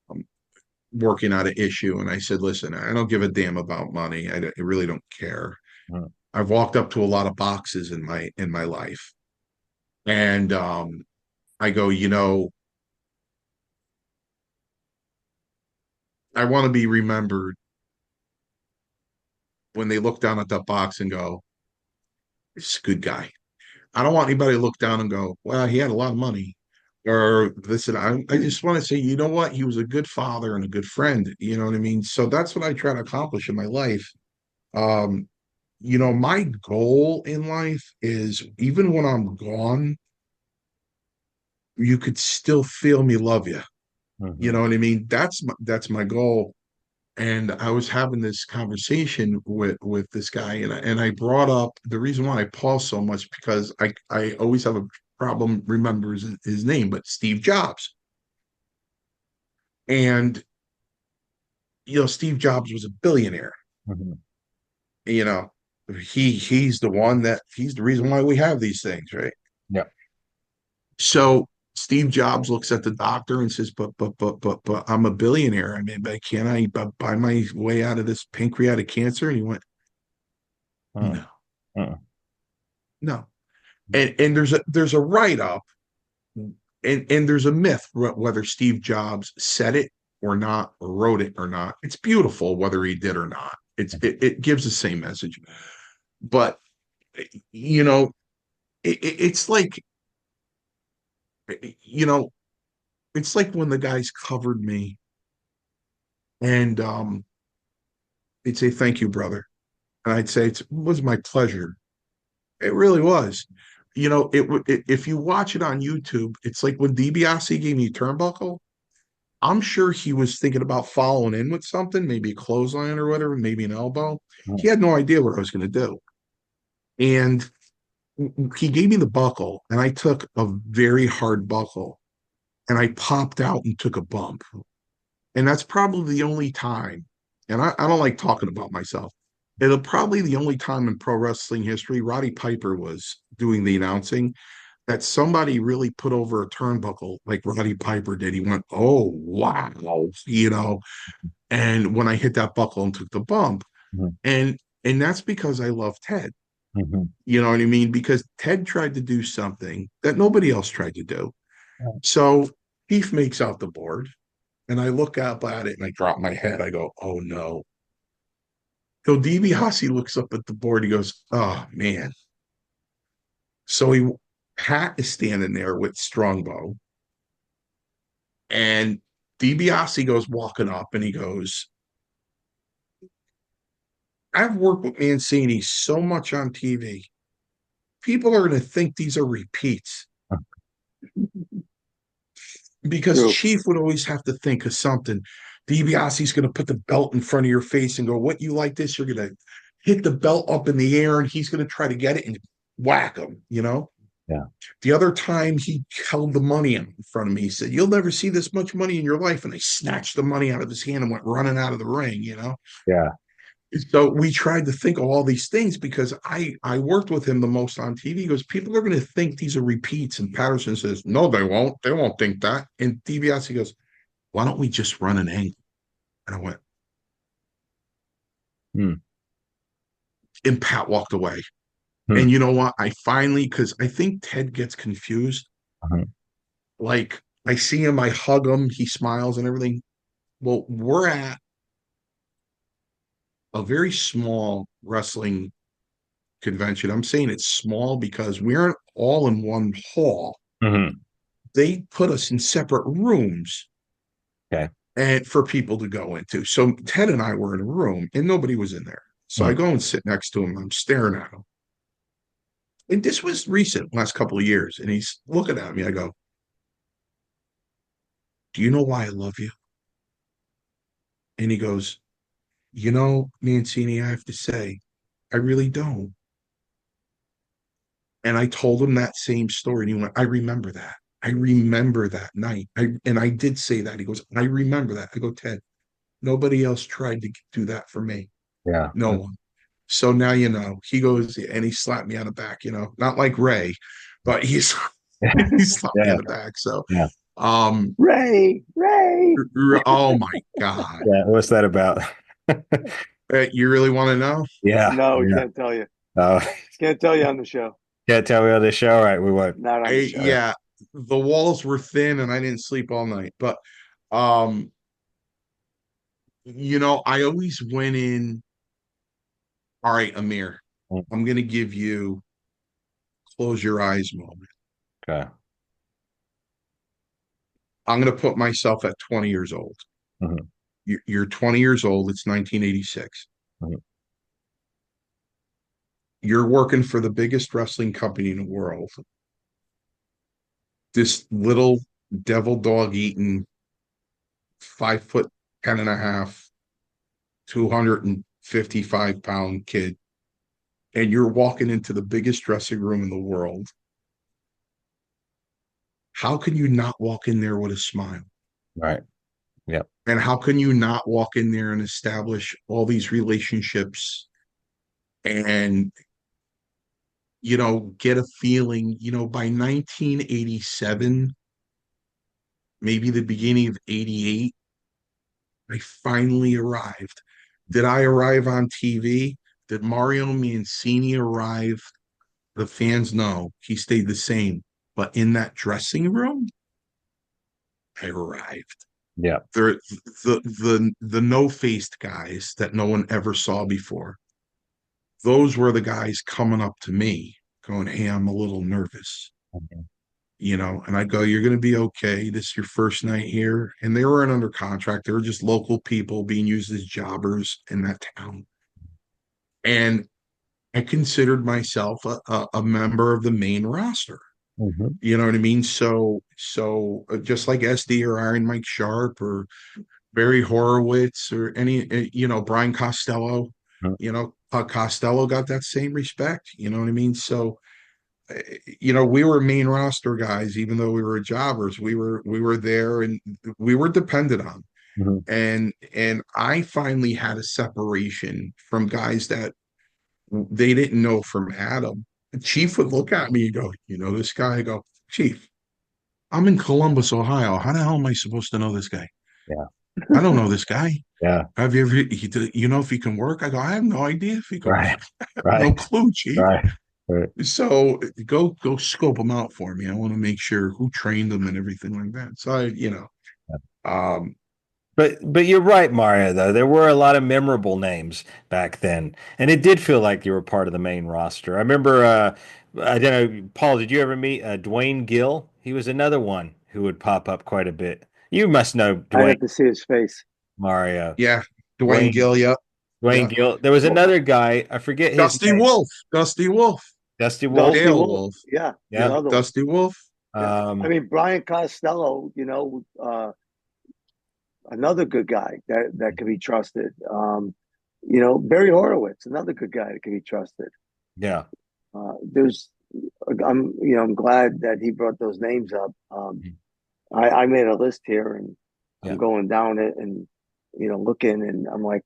um, working out an issue. And I said, listen, I don't give a damn about money. I really don't care. I've walked up to a lot of boxes in my life. And I go, I want to be remembered when they look down at that box and go, "This is a good guy." I don't want anybody to look down and go, "Well, he had a lot of money," or this and I just want to say, you know what? He was a good father and a good friend. You know what I mean? So that's what I try to accomplish in my life. Um, my goal in life is even when I'm gone, you could still feel me love you. You Mhm. know what I mean? That's my goal. And I was having this conversation with this guy, and I brought up the reason why I pause so much because I always have a problem remembering his name, but Steve Jobs. And Steve Jobs was a billionaire. Mhm. You know, he's the reason why we have these things, right? Yeah. So Steve Jobs looks at the doctor and says, but I'm a billionaire. I mean, but can I buy my way out of this pancreatic cancer? And he went, Mm. no, Mm. no. And there's a write up, and there's a myth whether Steve Jobs said it or not, or wrote it or not. It's beautiful whether he did or not. It gives the same message, but you know, it's like, you know, it's like when the guys covered me, and they'd say, "Thank you, brother," and I'd say, "It was my pleasure." It really was. If you watch it on YouTube, it's like when DiBiase gave me turnbuckle. I'm sure he was thinking about following in with something, maybe a clothesline or whatever, maybe an elbow. He Mm. had no idea what I was going to do. And he gave me the buckle, and I took a very hard buckle, and I popped out and took a bump. And that's probably the only time, and I don't like talking about myself. It'll probably the only time in pro wrestling history, Roddy Piper was doing the announcing, that somebody really put over a turnbuckle like Roddy Piper did. He went, "Oh, wow," and when I hit that buckle and took the bump, Mhm. and that's because I love Ted. Mhm. You know what I mean? Because Ted tried to do something that nobody else tried to do. Mhm. So Keith makes out the board, and I look up at it and I drop my head. I go, "Oh no." So DiBiase looks up at the board. He goes, "Oh man." So Pat is standing there with Strongbow, and DiBiase goes walking up and he goes, "I've worked with Mancini so much on TV. People are going to think these are repeats because True. Chief would always have to think of something. DiBiase's going to put the belt in front of your face and go, 'What, you like this?' You're going to hit the belt up in the air, and he's going to try to get it and whack him. Yeah. The other time he held the money in front of me, he said, 'You'll never see this much money in your life.' And I snatched the money out of his hand and went running out of the ring. Yeah. So we tried to think of all these things because I worked with him the most on TV. He goes, people are going to think these are repeats. And Patterson says, no, they won't. They won't think that. And DiBiase goes, why don't we just run an angle? And I went, Hmm. and Pat walked away. Hmm. And you know what? I finally, because I think Ted gets confused. Uh-huh. Like I see him, I hug him, he smiles and everything. Well, we're at a very small wrestling convention. I'm saying it's small because we aren't all in one hall. Mhm. They put us in separate rooms Okay. and for people to go into. So Ted and I were in a room and nobody was in there. So I Hmm. go and sit next to him. I'm staring at him. And this was recent, last couple of years. And he's looking at me. I go, do you know why I love you? And he goes, Mancini, I have to say, I really don't. And I told him that same story. And he went, I remember that. I remember that night. And I did say that. He goes, I remember that. I go, Ted, nobody else tried to do that for me. Yeah. No one. So now you know. He goes and he slapped me on the back, not like Ray, but he slapped me Yeah. on the back. So Yeah. um Ray. oh my God. Yeah. What's that about? You really want to know? Yeah. No, we Yeah. can't tell you. Oh, Can't tell you on the show. can't tell me on this show. All right. We won't. Not on the show. Yeah, the walls were thin and I didn't sleep all night. But um, I always went in, all right, Amir, I'm gonna give you close your eyes moment. Okay. I'm gonna put myself at 20 years old. Mhm. You're 20 years old, it's 1986. Mhm. You're working for the biggest wrestling company in the world. This little devil dog eating 5 foot 10 and a half, 255-pound kid, and you're walking into the biggest dressing room in the world. How can you not walk in there with a smile? Right. Yep. And how can you not walk in there and establish all these relationships and, get a feeling, by 1987, maybe the beginning of 88, I finally arrived. Did I arrive on TV? Did Mario Mancini arrive? The fans know he stayed the same. But in that dressing room, I arrived. Yeah. They're the no-faced guys that no one ever saw before. Those were the guys coming up to me, going, "Hey, I'm a little nervous." Mhm. And I go, "You're going to be okay. This is your first night here." And they weren't under contract. They were just local people being used as jobbers in that town. And I considered myself a member of the main roster. Mhm. You know what I mean? So just like SD or Iron Mike Sharp or Barry Horowitz or any, Brian Costello, Mhm. Costello got that same respect. You know what I mean? So, we were main roster guys, even though we were jobbers. We were there and we were depended on. Mhm. And I finally had a separation from guys that they didn't know from Adam. The Chief would look at me and go, "You know this guy?" I go, "Chief, I'm in Columbus, Ohio. How the hell am I supposed to know this guy? Yeah. I don't know this guy. Yeah. Have you ever, if he can work?" I go, "I have no idea if he can Right. work. I have no Right. clue, Chief." Right. Right. So go scope him out for me. I want to make sure who trained them and everything like that. So um, But you're right, Mario, though. There were a lot of memorable names back then. And it did feel like you were part of the main roster. I remember I don't know, Paul, did you ever meet Dwayne Gill? He was another one who would pop up quite a bit. You must know I'd Dwayne have to see his face. Mario. yeah, Dwayne Dwayne Gill, yeah, Dwayne yeah. Gill. There was Well, another guy, I forget his Dusty name. Wolf, Dusty Wolf, Dusty Wolf. Dusty Dale Wolf. Wolf, Yeah, the Yeah. other one. Dusty Wolf. Yeah. I Um, mean, Brian Costello, another good guy that could be trusted. Barry Horowitz, another good guy that could be trusted. yeah. There's, I'm glad that he brought those names up. I made a list here and I'm Yeah. going down it, and looking, and I'm like,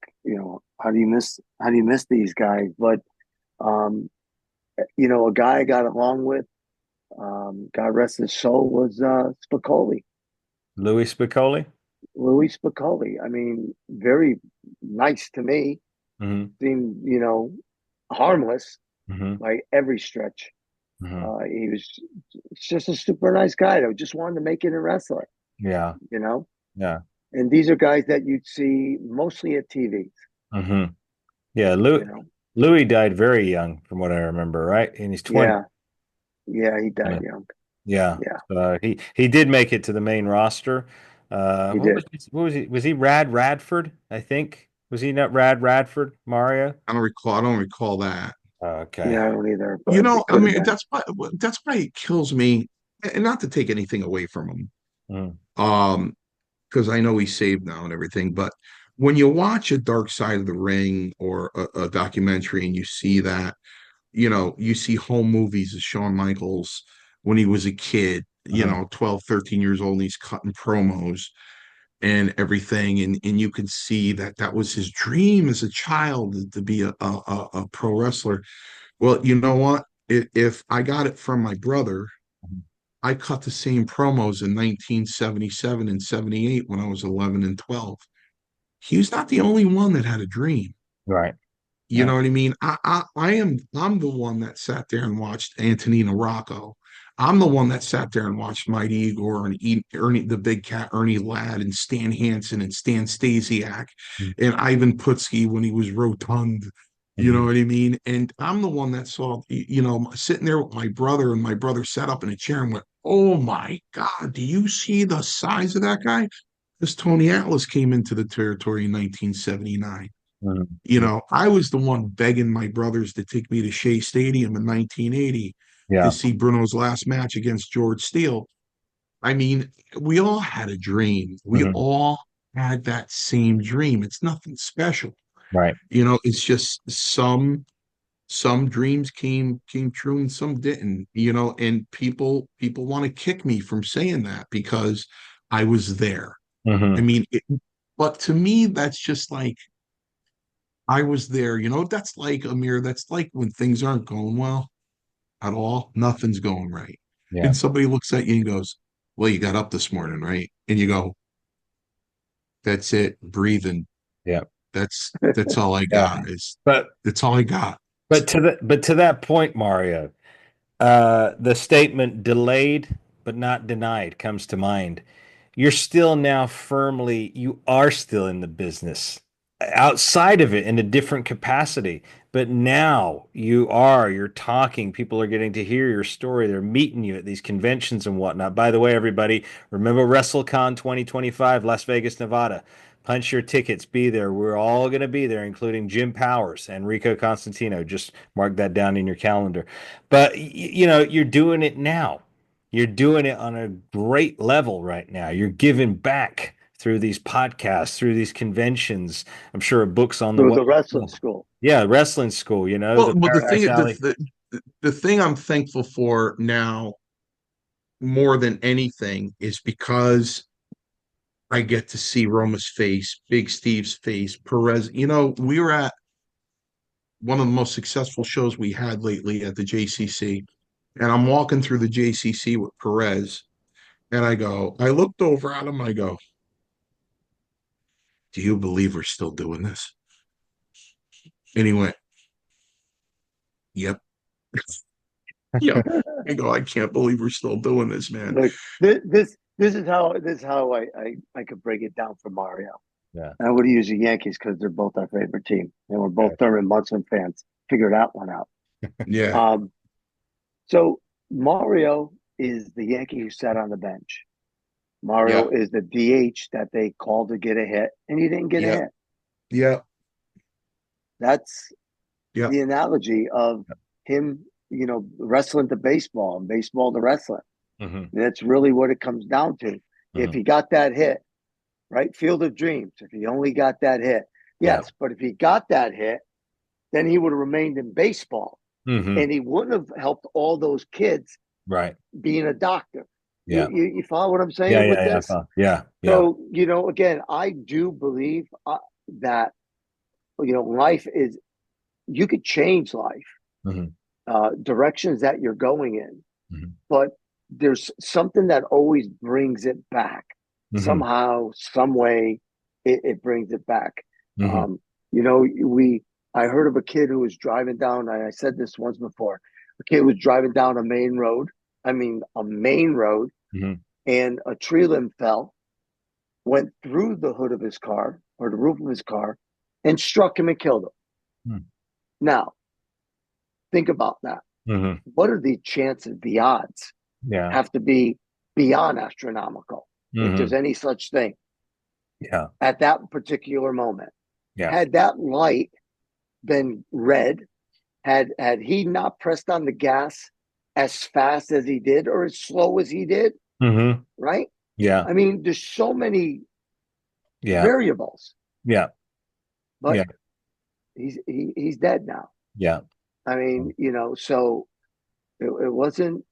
how do you miss these guys? But a guy I got along with, God rest his soul, was Spicoli, Louis Spicolli. Louis Spicoli. I mean, very nice to me. Hmm. Seemed, harmless Hmm. by every stretch. Hmm. He was just a super nice guy that just wanted to make it in wrestling, Yeah. you know. Yeah. And these are guys that you'd see mostly at TVs, Hmm. Yeah. you know. Louis died very young, from what I remember, right? In his 20s. Yeah, yeah, he died Yeah. young. Yeah. Yeah, He did make it to the main roster. he did. What was he? Was he Rad Radford? I think. Was he not Rad Radford? Mario? I don't recall that. Okay. Yeah, I don't either, but it I could have mean, been. that's why it kills me, and not to take anything away from him, Mm. um, because I know he's saved now and everything. But when you watch a Dark Side of the Ring or a documentary, and you see that, you see home movies of Shawn Michaels when he was a kid, Mhm. 12, 13 years old, and he's cutting promos and everything, and you can see that that was his dream as a child to be a pro wrestler. Well, you know what? If I got it from my brother, I cut the same promos in 1977 and 78 when I was 11 and 12. He was not the only one that had a dream. Right. You Yeah. know what I mean? I'm the one that sat there and watched Antonino Rocco. I'm the one that sat there and watched Mighty Igor and Ernie, the Big Cat, Ernie Ladd, and Stan Hansen and Stan Stasiak and Ivan Putski when he was rotund. You know Mhm. what I mean? And I'm the one that saw, sitting there with my brother, and my brother sat up in a chair and went, "Oh my God, do you see the size of that guy?" Because Tony Atlas came into the territory in 1979. Mhm. I was the one begging my brothers to take me to Shea Stadium in 1980 to Yeah. see Bruno's last match against George Steele. I mean, we all had a dream. We Mhm. all had that same dream. It's nothing special. Right. It's just some dreams came true and some didn't, and people want to kick me from saying that because I was there. I Hmm. mean, but to me, that's just like I was there. That's like Amir, that's like when things aren't going well at all, nothing's going right. Yeah. And somebody looks at you and goes, "Well, you got up this morning, right?" And you go, "That's it, breathing. Yeah. That's all I Yeah. got. Is But That's all I got." to that point, Mario, the statement delayed but not denied comes to mind. You are still in the business outside of it in a different capacity. But now you're talking. People are getting to hear your story. They're meeting you at these conventions and whatnot. By the way, everybody, remember WrestleCon 2025, Las Vegas, Nevada. Punch your tickets, be there. We're all going to be there, including Jim Powers and Rico Constantino. Just mark that down in your calendar. But you're doing it now. You're doing it on a great level right now. You're giving back through these podcasts, through these conventions. I'm sure books on the Through way. the wrestling school. Yeah, wrestling school, Well, the well, Paradise Alley. the thing I'm thankful for now more than anything is because I get to see Roma's face, Big Steve's face, Perez. We were at one of the most successful shows we had lately at the JCC. And I'm walking through the JCC with Perez. And I looked over at him. I go, "Do you believe we're still doing this?" And he went, "Yep." Yep. I go, "I can't believe we're still doing this, man." Look, this is how I could break it down for Mario. Yeah. And I would use the Yankees because they're both our favorite team, and we're both Thurman Munson fans. Figure that one out. Yeah. Um, so Mario is the Yankee who sat on the bench. Mario Yep. is the DH that they called to get a hit, and he didn't get a Yep. hit. Yep. That's Yep. the analogy of him, wrestling to baseball and baseball to wrestling. Hmm. That's really what it comes down to. If Hmm. he got that hit, right? Field of Dreams, if he only got that hit. Yeah. Yes, but if he got that hit, then he would have remained in baseball Hmm. and he wouldn't have helped all those kids Right. being a doctor. Yeah. You follow what I'm saying Yeah. with Yeah. this? Yeah. Yeah. So, again, I do believe that, life is, you could change life, Mhm. directions that you're going in, Mhm. but there's something that always brings it back. Mhm. Somehow, some way, it brings it back. Mhm. You know, I heard of a kid who was driving down, I said this once before, a kid was driving down a main road. I mean, a main road, Mhm. and a tree limb fell, went through the hood of his car or the roof of his car, and struck him and killed him. Mhm. Now, think about that. Mhm. What are the chances, the odds Yeah. have to be beyond astronomical, if there's Mhm. any such thing, Yeah. at that particular moment. Yeah. Had that light been red, had he not pressed on the gas as fast as he did or as slow as he did, Mhm. right? Yeah. I mean, there's so many Yeah. variables, Yeah. but Yeah. he's dead now. Yeah. I mean, so it wasn't.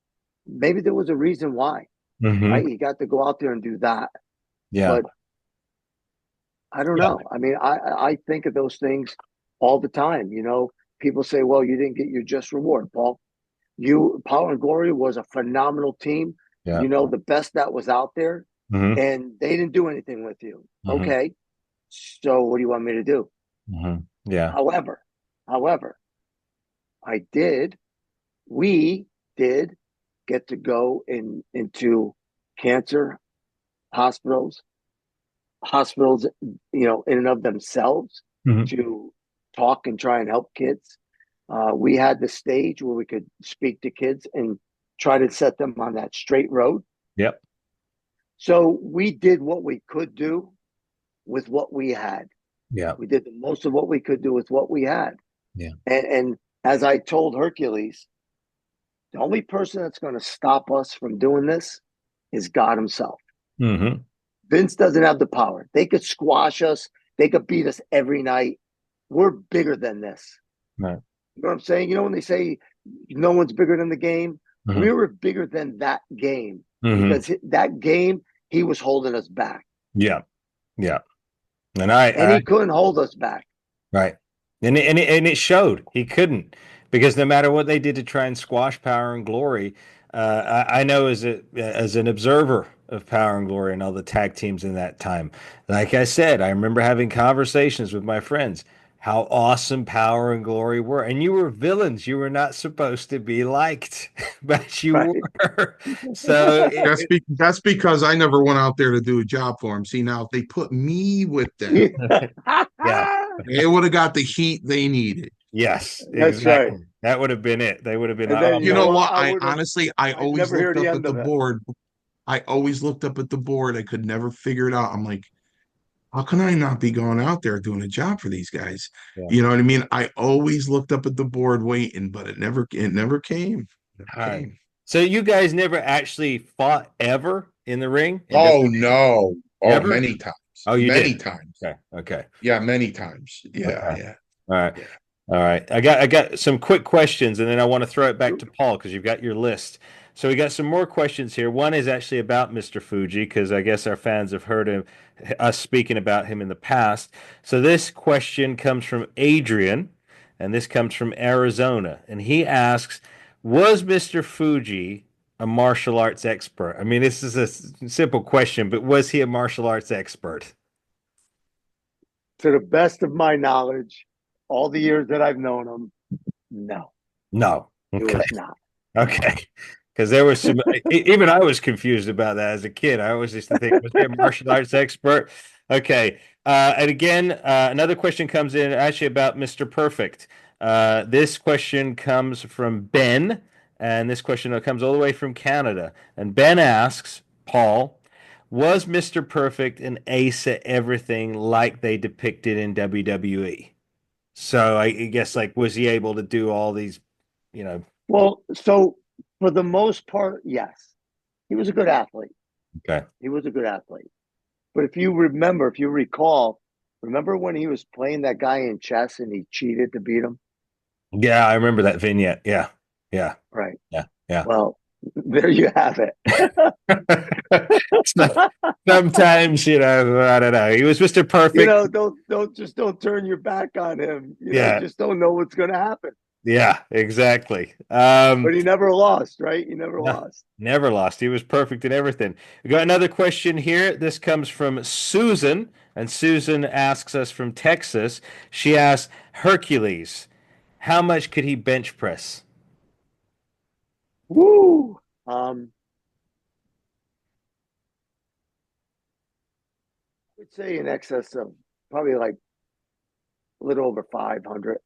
Maybe there was a reason why, right? Mhm. He got to go out there and do that, Yeah. but I don't Yeah. know. I mean, I think of those things all the time. People say, "Well, you didn't get your just reward, Paul." Power and Glory was a phenomenal team. Yeah. The best that was out there, Mhm. and they didn't do anything with you. Mhm. Okay, so what do you want me to do? Mhm. Yeah. However, I did. We did get to go into cancer hospitals, in and of themselves, Mhm. to talk and try and help kids. We had the stage where we could speak to kids and try to set them on that straight road. Yep. So we did what we could do with what we had. Yeah. We did the most of what we could do with what we had. Yeah. And as I told Hercules, the only person that's going to stop us from doing this is God himself. Mhm. Vince doesn't have the power. They could squash us. They could beat us every night. We're bigger than this. Right. You know what I'm saying? When they say no one's bigger than the game, we Mhm. were bigger than that game, Mhm. because that game, he was holding us back, Yeah. Yeah. And and I he couldn't hold us back. right. And it showed he couldn't, because no matter what they did to try and squash Power and Glory, I know as an observer of Power and Glory and all the tag teams in that time, like I said, I remember having conversations with my friends how awesome Power and Glory were, and you were villains. You were not supposed to be liked, but you Right. were. So That's because I never went out there to do a job for him. See, now if they put me with them, yeah. they would have got the heat they needed. Yes, That's right. exactly. That would have been it. They would have been And like, then oh, You you know know no. what? what? I honestly, I I'd always never hear looked the up end at the of it. board. I always looked up at the board. I could never figure it out. I'm like, how can I not be going out there doing a job for these guys? Yeah. You know what I mean? I always looked up at the board waiting, but it never came. Never All right. came. So you guys never actually fought ever in the ring in Oh WWE? no. Oh, Ever? many times. Oh, you Many did. times. Okay. Okay. Yeah, many times. Yeah, Okay. yeah, All right. yeah. All right. I got some quick questions, and then I want to throw it back to Paul because you've got your list. So we got some more questions here. One is actually about Mr. Fuji because I guess our fans have heard us speaking about him in the past. So this question comes from Adrian, and this comes from Arizona, and he asks, "Was Mr. Fuji a martial arts expert?" I mean, this is a simple question, but was he a martial arts expert? To the best of my knowledge, all the years that I've known him, no, No. it Okay. was not. Okay. Because there was some, even I was confused about that as a kid. I always used to think, was he a martial arts expert? Okay. And again, another question comes in actually about Mr. Perfect. This question comes from Ben, and this question comes all the way from Canada. And Ben asks, Paul, was Mr. Perfect an ace at everything like they depicted in WWE? So I guess, like, was he able to do all these, you know, Well, so for the most part, yes, he was a good athlete. okay. He was a good athlete. But if you recall, remember when he was playing that guy in chess and he cheated to beat him? Yeah, I remember that vignette. Yeah. Yeah. Right. Yeah. Yeah. Well, There you have it. So- Sometimes, I don't know. He was Mr. You Perfect. know, don't turn your back on him. You know, Yeah, just don't know what's going to happen. yeah, exactly. But he never lost, right? He never No, lost. never lost. He was perfect in everything. We got another question here. This comes from Susan, and Susan asks us from Texas. She asks Hercules, how much could he bench press? Woo. I would say in excess of probably like a little over 500.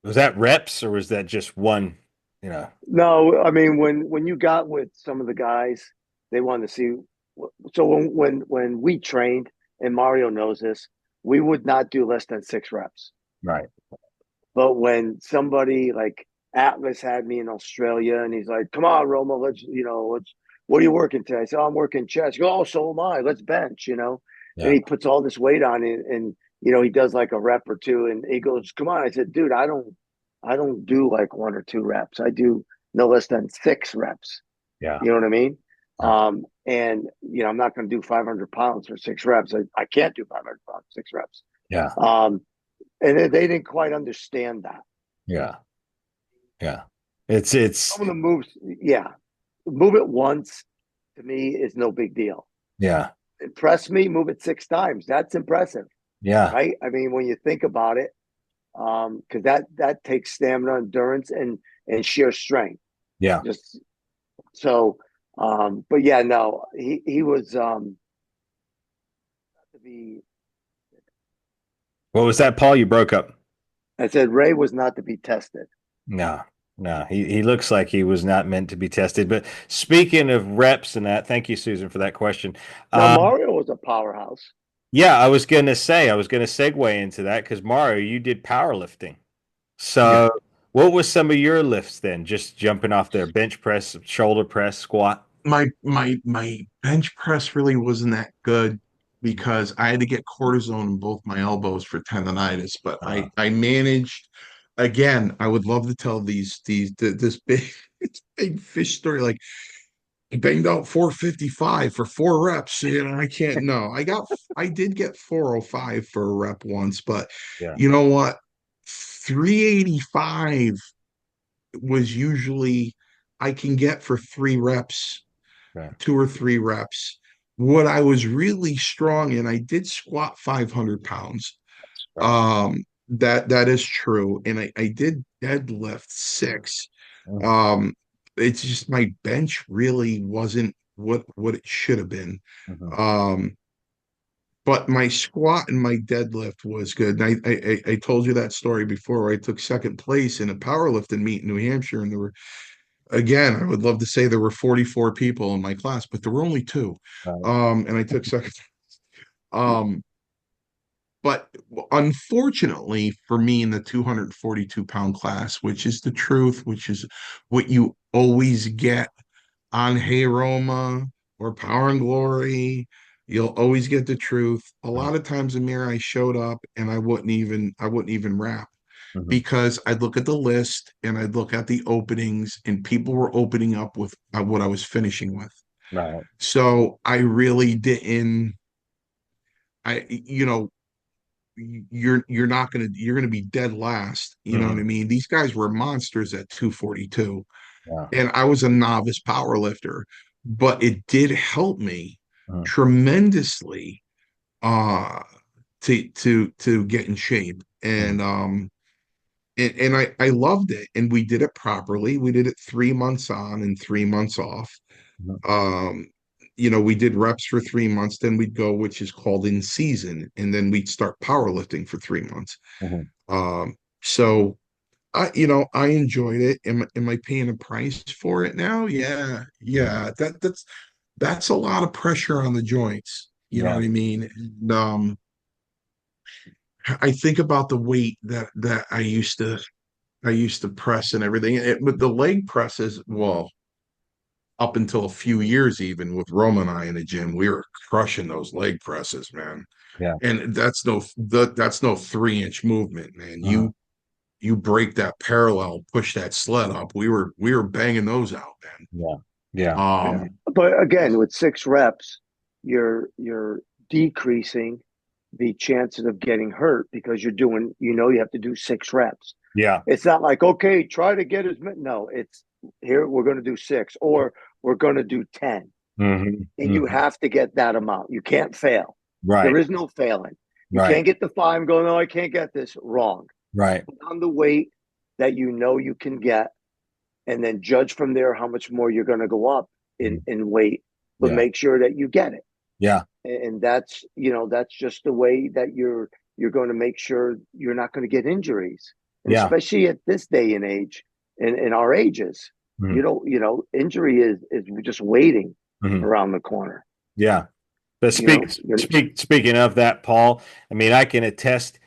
Was that reps or was that just one? You know, No, I mean when you got with some of the guys, they wanted to see. So when we trained, and Mario knows this, we would not do less than 6 reps. right. But when somebody like Atlas had me in Australia, and he's like, "Come on, Roma, let's. What are you working today?" I said, "Oh, I'm working chest." He goes, "Oh, so am I. Let's bench." And Yeah. he puts all this weight on it, and he does like a rep or two, and he goes, "Come on." I said, "Dude, I don't do like 1 or 2 reps. I do no less than 6 reps." Yeah. You know what I mean? Yeah. And I'm not going to do 500 pounds for 6 reps. I can't do 500 pounds 6 reps. Yeah. And they didn't quite understand that. Yeah. Yeah. It's Some of the moves, yeah, move it once to me is no big deal. yeah. Impress me, move it 6 times. That's impressive, Yeah. right? I mean, when you think about it, because that takes stamina, endurance, and sheer strength. Yeah. Just so, but yeah, no, he was to be. What was that, Paul? You broke up. I said Ray was not to be tested. No, no, he looks like he was not meant to be tested. But speaking of reps and that, thank you, Susan, for that question. Now Um, Mario was a powerhouse. yeah, I was gonna segue into that because Mario, you did powerlifting. Yeah. So, what was some of your lifts then? Just jumping off there, bench press, shoulder press, squat. My bench press really wasn't that good because I had to get cortisone in both my elbows for tendonitis, but Uh, I managed. Again, I would love to tell this big this big fish story. Like he banged out 455 for 4 reps. I can't. No, I did get 405 for a rep once, but yeah, you know what? 385 was usually I can get for 3 reps, right, 2 or 3 reps. What I was really strong in, I did squat 500 pounds. right. That is true. And I did deadlift 6. Mhm, Um, it's just my bench really wasn't what it should have been. mhm. Um, but my squat and my deadlift was good. And I told you that story before where I took second place in a powerlifting meet in New Hampshire, and there were again, I would love to say there were 44 people in my class, but there were only 2. Right. And I took second. Um, but unfortunately for me in the 242-pound class, which is the truth, which is what you always get on Hey Roma or Power and Glory, you'll always get the truth. A Mhm, lot of times, Amir, I showed up and I wouldn't even rap mhm. because I'd look at the list and I'd look at the openings and people were opening up with what I was finishing with. Right. So I really didn't. I you're gonna be dead last. You know what Mhm. I mean? These guys were monsters at 242, Yeah. and I was a novice power lifter, but it did help me Mhm, tremendously uh to get in shape. mhm, And I loved it. And we did it properly. We did it 3 months on and 3 months off. mhm, Um, we did reps for 3 months, then we'd go, which is called in season, and then we'd start powerlifting for 3 months. mhm. So I enjoyed it. Am I paying a price for it now? Yeah, yeah. That's a lot of pressure on the joints. You know Yeah. what I mean? And, I think about the weight that I used to press and everything. But the leg presses, well, up until a few years, even with Roma and I in the gym, we were crushing those leg presses, man. Yeah. And that's no 3-inch movement, man. Mhm. you break that parallel, push that sled up. We were banging those out, man. Yeah. Yeah. Yeah. Um, But again, with 6 reps, you're decreasing the chances of getting hurt because you're doing, you have to do 6 reps. Yeah. It's not like, okay, try to get as many. No, it's here, we're going to do 6 or we're going to do 10. And you have to get that amount. You can't fail. There Right. is no failing. You Right. can't get the 5 and go, no, I can't get this. Wrong. Right. Put on the weight that you know you can get and then judge from there how much more you're going to go up in weight, but Yeah. make sure that you get it. Yeah. And that's just the way that you're going to make sure you're not going to get injuries. And Yeah. especially at this day and age, in our ages, Mhm. injury is just waiting Mhm. around the corner. Yeah. But You know, speaking of that, Paul, I mean, I can attest,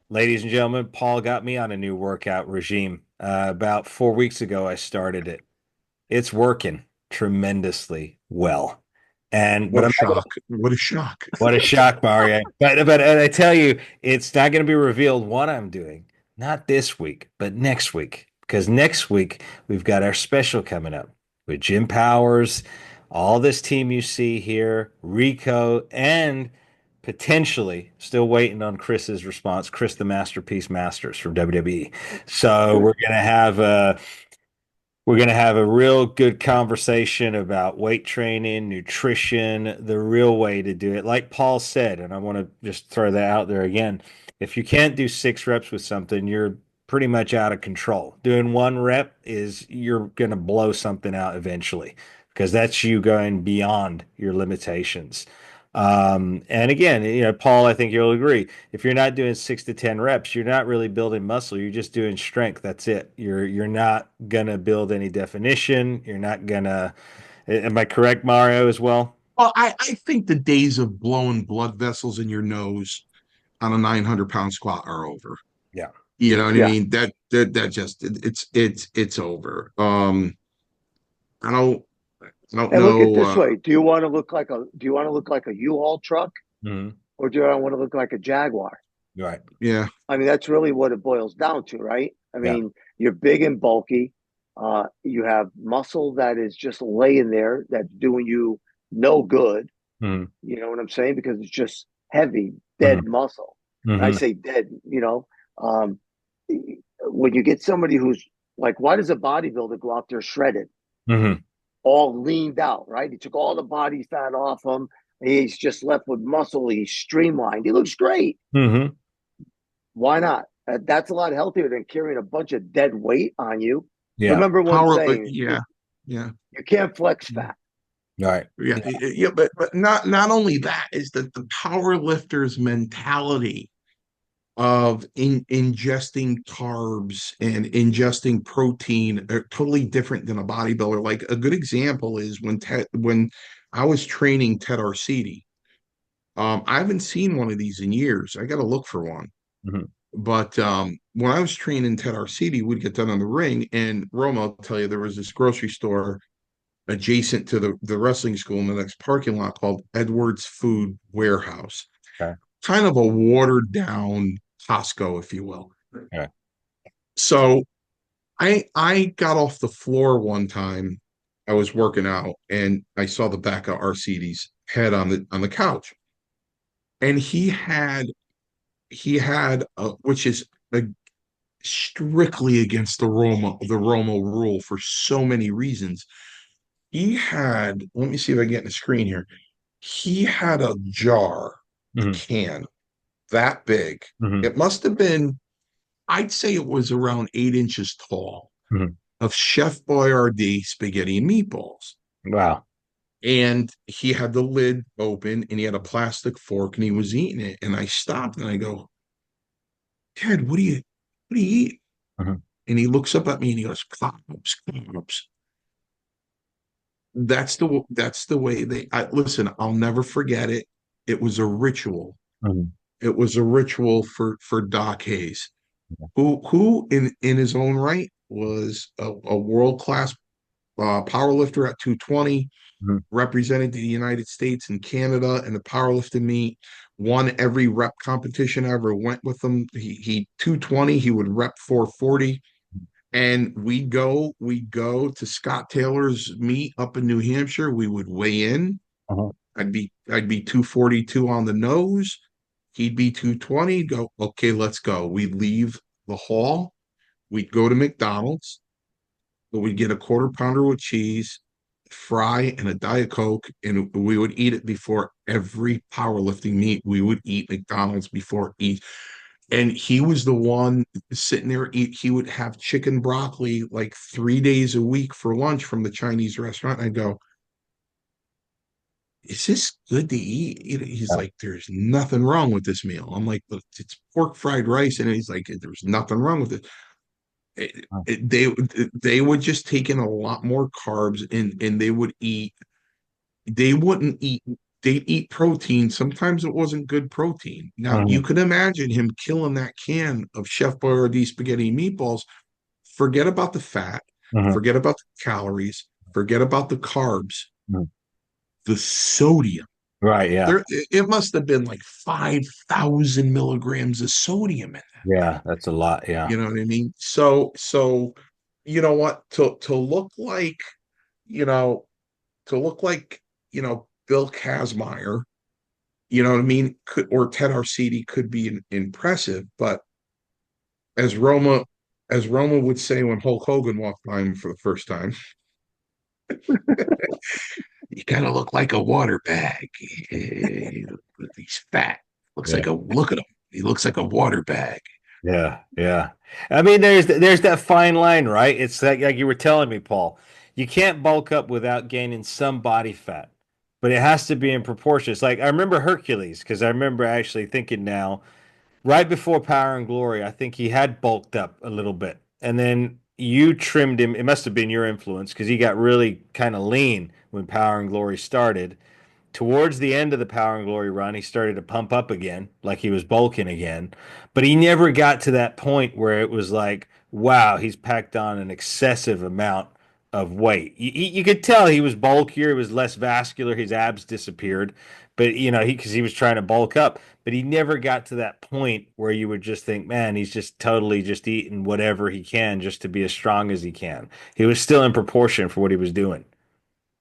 ladies and gentlemen, Paul got me on a new workout regime. About 4 weeks ago, I started it. It's working tremendously well. But what a I'm not gonna, shock! What a shock! what a shock, Mario. But and I tell you, it's not going to be revealed what I'm doing, not this week, but next week. Because next week we've got our special coming up with Jim Powers, all this team you see here, Rico, and potentially still waiting on Chris's response, Chris the Masterpiece Masters from WWE. So we're going to have a real good conversation about weight training, nutrition, the real way to do it. Like Paul said, and I want to just throw that out there again. If you can't do 6 reps with something, you're pretty much out of control. Doing 1 rep is you're going to blow something out eventually because that's you going beyond your limitations. And again, Paul, I think you'll agree. If you're not doing 6 to 10 reps, you're not really building muscle. You're just doing strength. That's it. You're not gonna build any definition. You're not gonna. Am I correct, Mario, as well? Well, I think the days of blowing blood vessels in your nose on a 900-pound squat are over. Yeah. You know what I yeah. mean? That just it's over. I don't I don't And look at it know. this way: Do you want to look like a U-Haul truck, Hmm. or do you want to look like a Jaguar? Right. Yeah, I mean, that's really what it boils down to, right? I Yeah. mean, you're big and bulky. You have muscle that is just laying there that's doing you no good. Hmm. You know what I'm saying? Because it's just heavy, Hmm. dead muscle. And I Hmm. say dead, when you get somebody who's like, why does a bodybuilder go out there shredded, Hmm. all leaned out, right? He took all the body fat off him. He's just left with muscle. He's streamlined. He looks great. Hmm. Why not? That's a lot healthier than carrying a bunch of dead weight on you. Yeah. Remember one power. saying, Yeah, yeah, you can't flex fat. Right. yeah, Yeah. yeah. But not only that is that the power lifter's mentality of ingesting carbs and ingesting protein are totally different than a bodybuilder. Like a good example is when I was training Ted Arcidi. I haven't seen one of these in years. I got to look for one. Hmm. But when I was training Ted Arcidi, we'd get done on the ring, and Roma, I'll tell you, there was this grocery store adjacent to the wrestling school in the next parking lot called Edwards Food Warehouse. Okay. Kind of a watered down Costco, if you will. Okay. So I got off the floor one time. I was working out, and I saw the back of Arcidi's head on the couch, and he had which is a strictly against the Roma rule for so many reasons. He had, let me see if I can get in the screen here. He had a jar, a Hmm. can that big. Hmm. It must have been, I'd say it was around 8 inches tall Hmm. of Chef Boyardee spaghetti and meatballs. Wow. And he had the lid open and he had a plastic fork and he was eating it. And I stopped and I go, Ted, what do you eat? Hmm. And he looks up at me and he goes, carbs, carbs. That's the way listen. I'll never forget it. It was a ritual. Hmm. It was a ritual for Doc Hayes, who in his own right was a world class power lifter at 220, Hmm. represented the United States and Canada in the powerlifting meet. won every rep competition I ever went with him. He 220, he would rep 440. And we go to Scott Taylor's meet up in New Hampshire. We would weigh in. Uh-huh. I'd be 242 on the nose. He'd be 220. Go, okay, let's go. We'd leave the hall. We'd go to McDonald's, but we'd get a quarter pounder with cheese, fry, and a Diet Coke, and we would eat it before every powerlifting meet. We would eat McDonald's before each. And he was the one sitting there. He would have chicken broccoli like 3 days a week for lunch from the Chinese restaurant. And I'd go, is this good to eat? He's like, there's nothing wrong with this meal. I'm like, but it's pork fried rice. And he's like, there's nothing wrong with it. They would just take in a lot more carbs, and they wouldn't eat, they'd eat protein. Sometimes it wasn't good protein. Now you Mhm. could imagine him killing that can of Chef Boyardee spaghetti and meatballs. Forget about the fat, Mhm. forget about the calories, forget about the carbs, Mhm. the sodium. Right. Yeah. It must have been like 5,000 milligrams of sodium in that. Yeah. That's a lot. Yeah. You know what I mean? So you know what? To look like, you know, to look like, Bill Kazmaier, you know what I mean? Or Ted Arcidi could be impressive, but as Roma, as Roma would say when Hulk Hogan walked by him for the first time, you kind of look like a water bag. He's fat. Yeah. Look at him. He looks like a water bag. Yeah, yeah. I mean, there's that fine line, right? It's like you were telling me, Paul. You can't bulk up without gaining some body fat, but it has to be in proportion. It's like I remember Hercules because I remember actually thinking now, right before Power and Glory, I think he had bulked up a little bit, and then you trimmed him. It must have been your influence because he got really kind of lean when Power and Glory started. Towards the end of the Power and Glory run, he started to pump up again, like he was bulking again. But he never got to that point where it was like, wow, he's packed on an excessive amount of weight. You could tell he was bulkier, he was less vascular, his abs disappeared. But because he was trying to bulk up, but he never got to that point where you would just think, man, he's just totally just eating whatever he can just to be as strong as he can. He was still in proportion for what he was doing.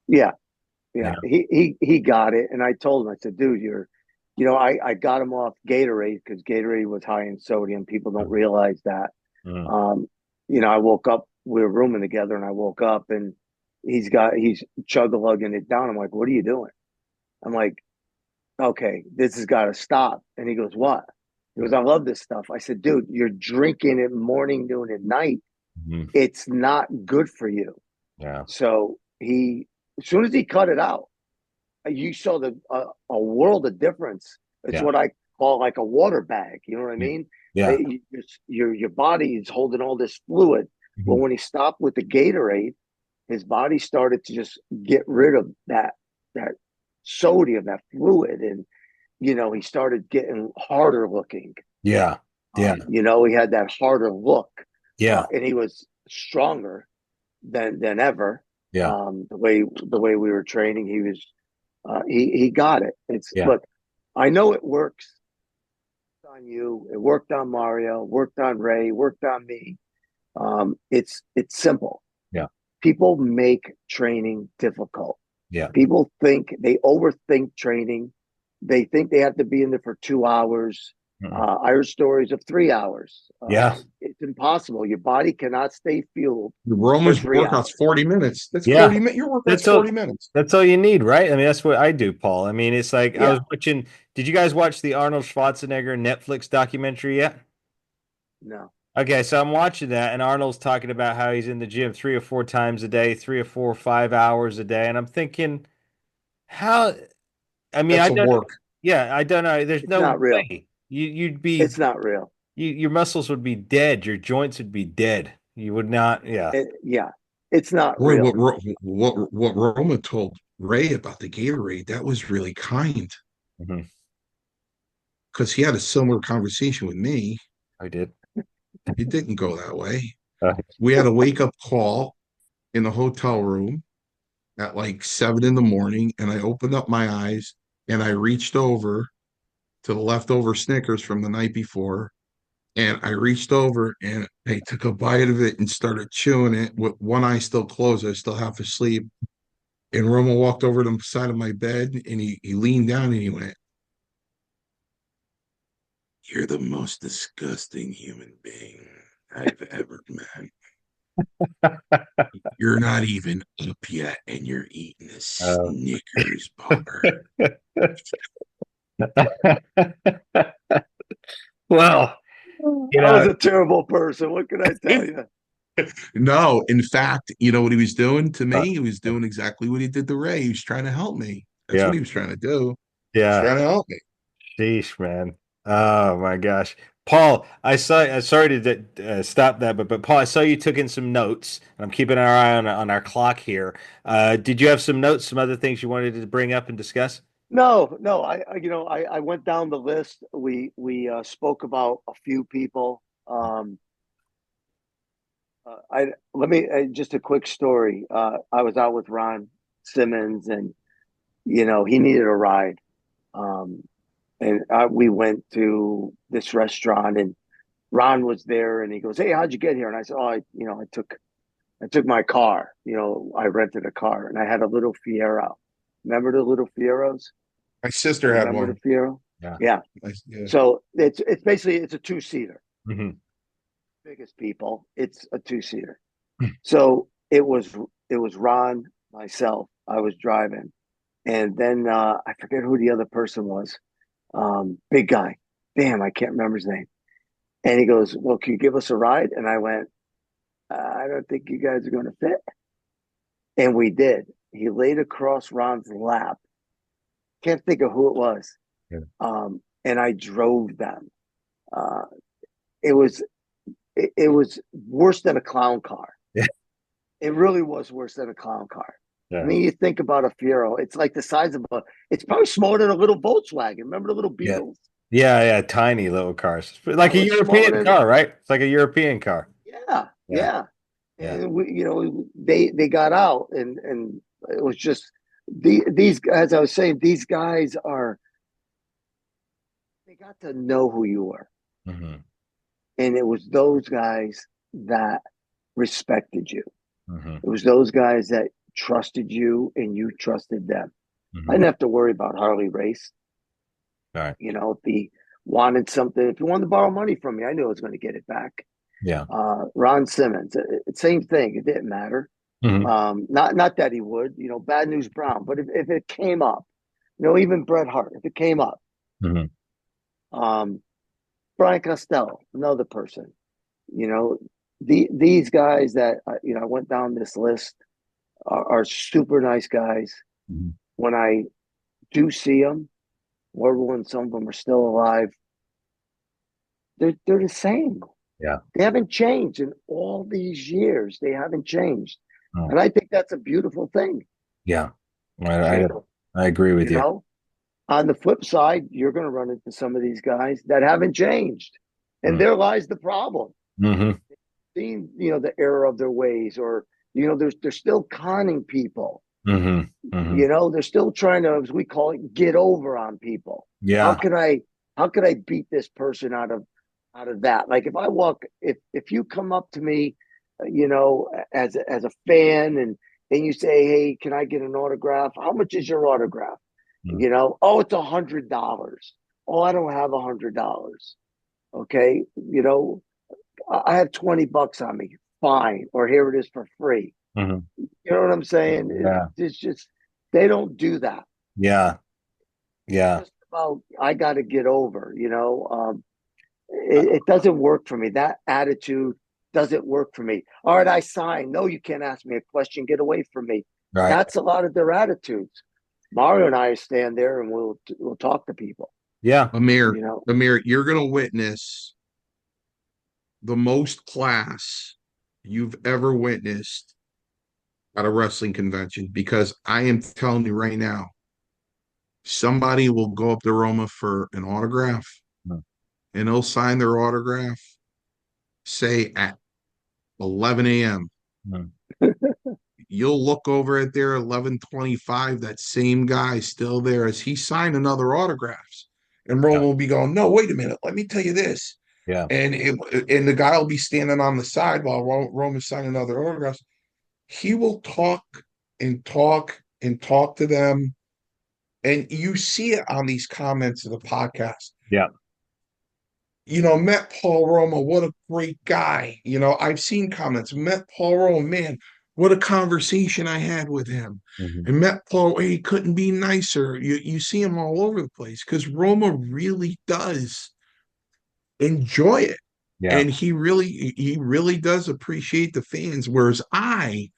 Yeah, You yeah. know? He got it, and I told him, I said, dude, I got him off Gatorade because Gatorade was high in sodium. People don't realize that. Mm, Um, I woke up, we were rooming together, and I woke up and he's chug-a-lugging it down. I'm like, what are you doing? I'm like, okay, this has got to stop. And he goes, what? He goes, I love this stuff. I said, dude, you're drinking it morning, noon, and night. mm, It's not good for you. yeah. So as soon as he cut it out, you saw a world of difference. It's Yeah. what I call like a water bag. You know what I Yeah. mean? Yeah. Your body is holding all this fluid. Well, Mhm. when he stopped with the Gatorade, his body started to just get rid of that sodium, that fluid, and he started getting harder looking. Yeah. Yeah. He had that harder look, Yeah. and he was stronger than ever. Yeah. The way we were training, he got it. It's Yeah. Look, I know it works on you. It worked on Mario, worked on Ray, worked on me. It's simple. Yeah. People make training difficult. Yeah. People think they overthink training. They think they have to be in there for 2 hours. Mm-mm. I heard stories of 3 hours. Yeah. It's impossible. Your body cannot stay fueled The for Roman's 3 hours. workout's 40 minutes. That's Yeah. 40 minutes. Your workout's That's all 40 minutes. that's all you need, right? I mean, that's what I do, Paul. I mean, it's like I Yeah. was watching, did you guys watch the Arnold Schwarzenegger Netflix documentary yet? No. Okay, so I'm watching that, and Arnold's talking about how he's in the gym 3 or 4 times a day, 3 or 4 or 5 hours a day, and I'm thinking, how? I mean, That's I a don't. work. Yeah, I don't know. There's It's no not real. way you'd be It's not real. your muscles would be dead, your joints would be dead. You would not. Yeah. Yeah. It's not Boy, real. what Roma told Ray about the Gatorade, that was really kind, Hmm. because he had a similar conversation with me. I did. It didn't go that way. Uh, We had a wake up call in the hotel room at like 7 in the morning, and I opened up my eyes and I reached over to the leftover Snickers from the night before. And I reached over and I took a bite of it and started chewing it with one eye still closed. I was still half asleep. And Roma walked over to the side of my bed and he leaned down and he went, "You're the most disgusting human being I've ever met. You're not even up yet and you're eating a Oh. Snickers bar." Well, you I was know, a terrible person. What can I tell you? No, in fact, you know what he was doing to uh, me? He was doing exactly what he did to Ray. He was trying to help me. That's what yeah, he was trying to do. He's yeah. trying to help me. Sheesh, man. Oh my gosh. Paul, I saw. Sorry to stop that, but Paul, I saw you took in some notes, and I'm keeping our eye on our clock here. Did you have some notes, some other things you wanted to bring up and discuss? No, no. I went down the list. We spoke about a few people. I let me just a quick story. I was out with Ron Simmons, and he needed a ride. Um, and we went to this restaurant, and Ron was there, and he goes, "Hey, how'd you get here?" And I said, "Oh, I took my car. I rented a car, and I had a little Fiero. Remember the little Fieros? My sister You had remember the one. Fiero? Yeah. Yeah. Yeah. So it's basically it's a two-seater. Hmm. Biggest people, it's a two-seater. So it was Ron, myself. I was driving, and then I forget who the other person was. Big guy. Damn, I can't remember his name. And he goes, "Well, can you give us a ride?" And I went, "I don't think you guys are going to fit." And we did. He laid across Ron's lap. Can't think of who it was. Yeah. And I drove them. Uh, it was worse than a clown car. Yeah. It really was worse than a clown car. I Yeah. mean, you think about a Fiero, it's like the size of it's probably smaller than a little Volkswagen. Remember the little Yeah. Beetles? Yeah. Yeah. Tiny little cars, like Oh, a it's smaller European than, car, right? It's like a European car. yeah, Yeah. yeah. Yeah. And they got out, and it was just these guys. I was saying these guys they got to know who you were, Hmm. and it was those guys that respected you. Hmm. It was those guys that trusted you, and you trusted them. I Hmm. didn't have to worry about Harley Race. All right. If he wanted something, if he wanted to borrow money from me, I knew I was going to get it back. Yeah. Ron Simmons, same thing. It didn't matter. Hmm. Not that he would, Bad News Brown, but if it came up, even Bret Hart, if it came up, Hmm. um, Brian Costello, another person, you know, these guys that I went down this list are super nice guys. Hmm. When I do see them, or when some of them are still alive, they're the same. Yeah. They haven't changed in all these years. They haven't changed, Oh, and I think that's a beautiful thing. yeah. You I, know, I agree with you you. know. On the flip side, you're going to run into some of these guys that haven't changed, and there lies the problem. Mm-hmm. Seeing the error of their ways, or they're still conning people. Hmm. Hmm. They're still trying to, as we call it, get over on people. How Yeah. can I how could I beat this person out of that? Like if you come up to me, as a fan, and you say, "Hey, can I get an autograph? How much is your autograph?" Mm. Oh, it's $100. Oh, I don't have $100. Okay, I have 20 bucks on me. Fine, or here it is for free. Mhm. You know what I'm saying? Yeah. It's just they don't do that. Yeah. Yeah. Just about I got to get over. It doesn't work for me. That attitude doesn't work for me. All right, I sign. No, you can't ask me a question. Get away from me. Right. That's a lot of their attitudes. Mario and I stand there and we'll talk to people. Yeah. Amir, You know, Amir, you're going to witness the most class you've ever witnessed at a wrestling convention because I am telling you right now, somebody will go up to Roma for an autograph Mm. and they'll sign their autograph, say at 11 a.m. Mm. You'll look over at there 11:25. That same guy still there as he signed another autographs. And Roma will be going, no, wait a minute, let me tell you this. Yeah. And the guy will be standing on the side while Roma's signing other autographs. He will talk and talk and talk to them. And you see it on these comments of the podcast. Yeah. Met Paul Roma, what a great guy. I've seen comments, met Paul Roma, man, what a conversation I had with him. Mhm. And met Paul, he couldn't be nicer. You see him all over the place because Roma really does enjoy it. Yeah. And he really does appreciate the fans. Whereas I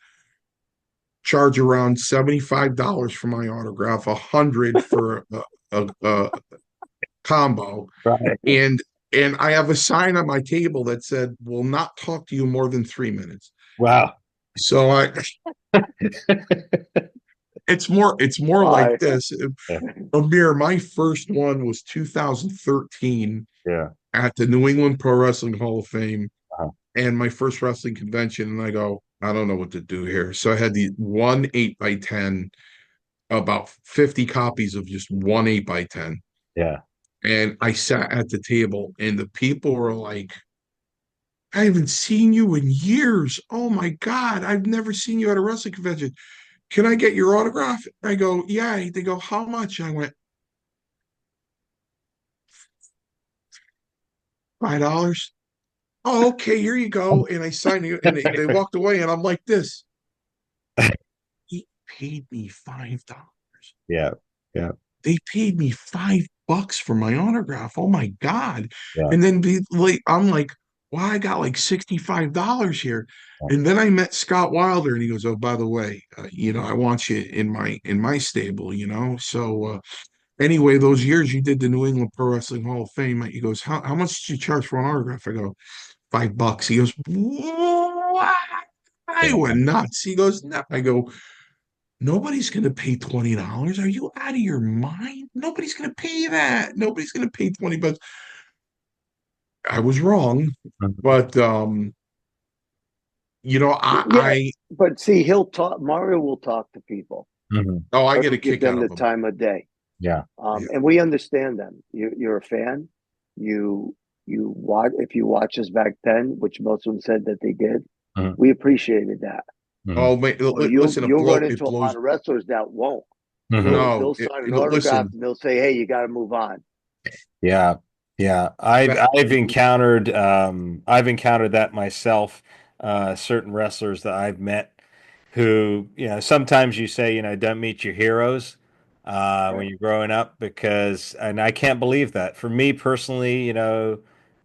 charge around $75 for my autograph, 100 for a combo. Right. And I have a sign on my table that said, "Will not talk to you more than 3 minutes." Wow. So it's more like Bye. this. Yeah. Amir, my first one was 2013 Yeah. at the New England Pro Wrestling Hall of Fame, Uh-huh. and my first wrestling convention. And I go, I don't know what to do here. So I had the one 8x10, about 50 copies of just one 8x10. Yeah. And I sat at the table, and the people were like, I haven't seen you in years. Oh my God, I've never seen you at a wrestling convention. Can I get your autograph? I go, yeah. They go, how much? I went, $5. Oh, okay, here you go. And I signed it, and they walked away, and I'm like this. He paid me $5. Yeah. Yeah. They paid me $5 for my autograph. Oh my God. Yeah. And then I'm like, wow, I got like $65 here. And then I met Scott Wilder, and he goes, oh, by the way, I want you in my stable, So anyway, those years you did the New England Pro Wrestling Hall of Fame, he goes, how much did you charge for an autograph? I go, $5. He goes, what? I Yeah. went nuts. He goes, no. I go, nobody's going to pay $20. Are you out of your mind? Nobody's going to pay that. Nobody's going to pay 20 bucks. I was wrong, Mhm. but Yeah, but see, he'll talk. Mario will talk to people. Mhm. I get He'll a give kick out them of the them. time of day. Yeah. Yeah. And we understand them. You're a fan. You watch if you watch us back then, which most of them said that they did. Mhm. We appreciated that. Mhm. Oh, man, Well, listen, you'll run it into a blows. lot of wrestlers that won't. Mhm. They'll No, they'll sign an autograph listen, and they'll say, "Hey, you got to move on." Yeah, yeah. I've that, I've encountered I've encountered that myself. Certain wrestlers that I've met who, sometimes you say, don't meet your heroes when Right. you're growing up because, and I can't believe that. For me personally,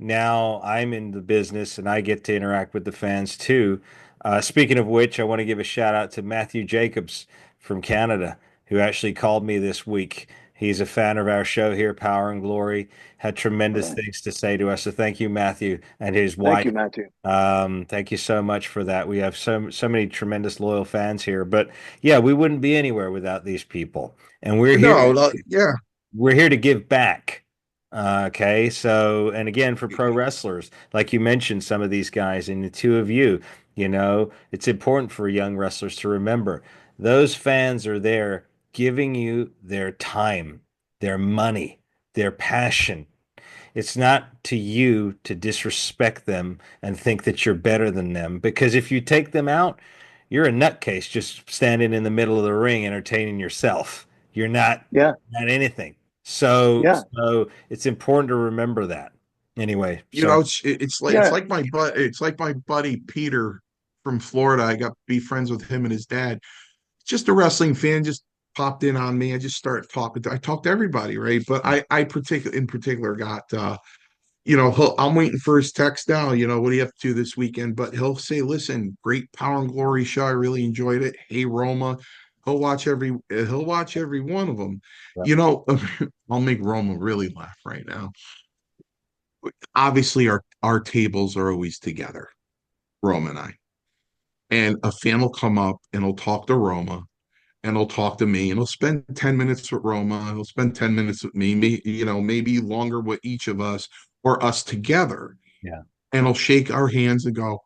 now I'm in the business and I get to interact with the fans too. Speaking of which, I want to give a shout out to Matthew Jacobs from Canada, who actually called me this week. He's a fan of our show here, Power and Glory. Had tremendous Right. things to say to us. So thank you, Matthew, and his Thank you, wife. Matthew. Thank you so much for that. We have so many tremendous loyal fans here. But yeah, we wouldn't be anywhere without these people. And no, yeah, we're here to give back. Okay, so and again for pro wrestlers, like you mentioned, some of these guys and the two of you, it's important for young wrestlers to remember those fans are there giving you their time, their money, their passion. It's not to you to disrespect them and think that you're better than them because if you take them out, you're a nutcase just standing in the middle of the ring entertaining yourself. You're Yeah. not anything. So Yeah. so it's important to remember that. Anyway, you sorry. know, it's Yeah. like my buddy Peter from Florida. I got to be friends with him and his dad. Just a wrestling fan, just popped in on me. I just started talking. I talked to everybody, right? But I in particular got I'm waiting for his text now. What do you have to do this weekend? But he'll say, listen, great Power and Glory show. I really enjoyed it. Hey, Roma. He'll watch every one of them. Yeah. I'll make Roma really laugh right now. Obviously, our tables are always together, Roma and I. And a fan will come up and he'll talk to Roma and he'll talk to me and he'll spend 10 minutes with Roma. He'll spend 10 minutes with me, maybe longer with each of us or us together. Yeah. And he'll shake our hands and go,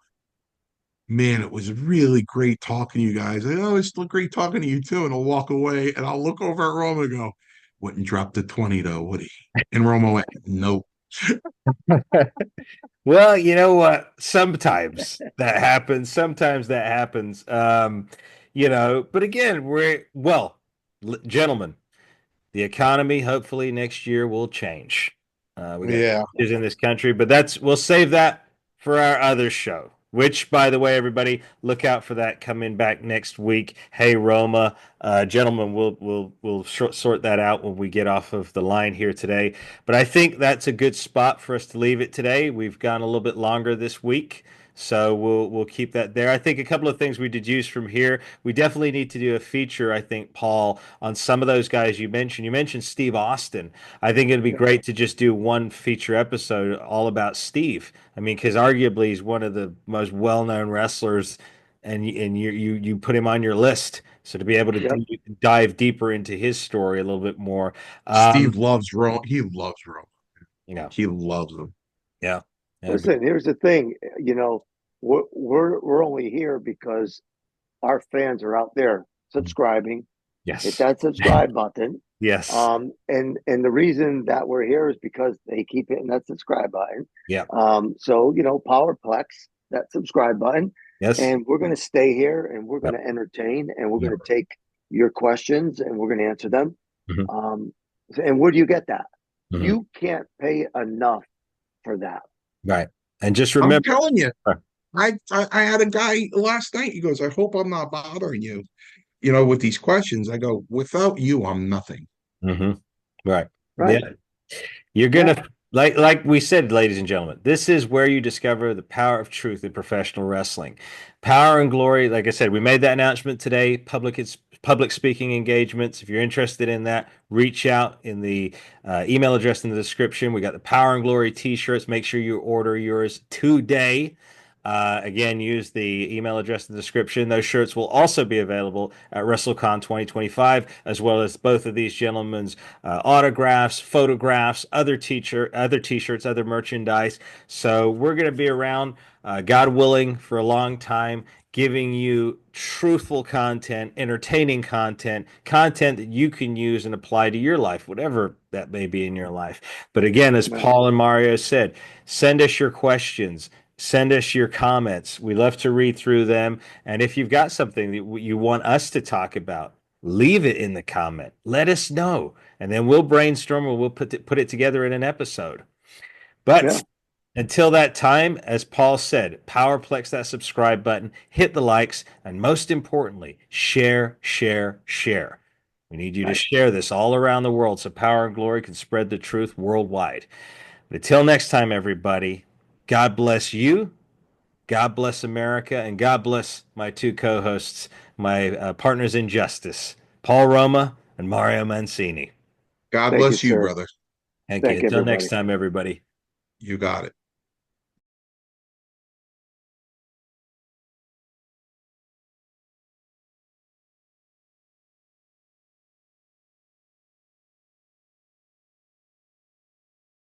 man, it was really great talking to you guys. Oh, it's great talking to you too. And he'll walk away and I'll look over at Roma and go, Wouldn't drop the 20 though, would he? And Roma went, nope. Well, you know what? Sometimes that happens. Sometimes that happens. But again, gentlemen, the economy hopefully next year will change. We got Yeah. changes in this country, but we'll save that for our other show. Which, by the way, everybody, look out for that coming back next week. Hey, Roma, gentlemen, we'll sort that out when we get off of the line here today. But I think that's a good spot for us to leave it today. We've gone a little bit longer this week. So we'll keep that there. I think a couple of things we deduce from here. We definitely need to do a feature, I think, Paul, on some of those guys you mentioned. You mentioned Steve Austin. I think it'd be Yeah. great to just do one feature episode all about Steve. I mean, because arguably he's one of the most well-known wrestlers, and you put him on your list. So to be able to Yep. dive deeper into his story a little bit more, Steve loves Rome. He loves Rome. you know, He loves him. yeah, yeah, Listen, here's the thing. We're only here because our fans are out there subscribing. Hit yes, that subscribe button. yes, And the reason that we're here is because they keep hitting that subscribe button. yeah, So Powerplex, that subscribe button, yes, and we're going to stay here and we're going yep, to entertain and we're yep. going to take your questions and we're going to answer them. Mhm, And where do you get that? mhm. You can't pay enough for that. Right. And just I'm remember, telling you, I had a guy last night. He goes, I hope I'm not bothering you, with these questions. I go, without you, I'm nothing. mhm, right. Yeah. Right. You're Yeah. gonna like we said, ladies and gentlemen, this is where you discover the power of truth in professional wrestling. Power and glory, like I said, we made that announcement today. Public speaking engagements. If you're interested in that, reach out in the email address in the description. We got the Power and Glory t-shirts. Make sure you order yours today. Again, use the email address in the description. Those shirts will also be available at WrestleCon 2025, as well as both of these gentlemen's autographs, photographs, other t-shirts, other merchandise. So we're going to be around, God willing, for a long time, giving you truthful content, entertaining content, content that you can use and apply to your life, whatever that may be in your life. But again, as Right. Paul and Mario said, send us your questions. Send us your comments. We love to read through them. And if you've got something that you want us to talk about, leave it in the comment. Let us know. And then we'll brainstorm and we'll put it together in an episode. Yeah. But until that time, as Paul said, powerplex that subscribe button, hit the likes, and most importantly, share, share, share. We need you to Right. share this all around the world so Power and Glory can spread the truth worldwide. But until next time, everybody, God bless you. God bless America, and God bless my two co-hosts, my partners in justice, Paul Roma and Mario Mancini. God Thank you, bless you, sir. brother. Thank you. Thank Until next everybody. time, everybody. You got it.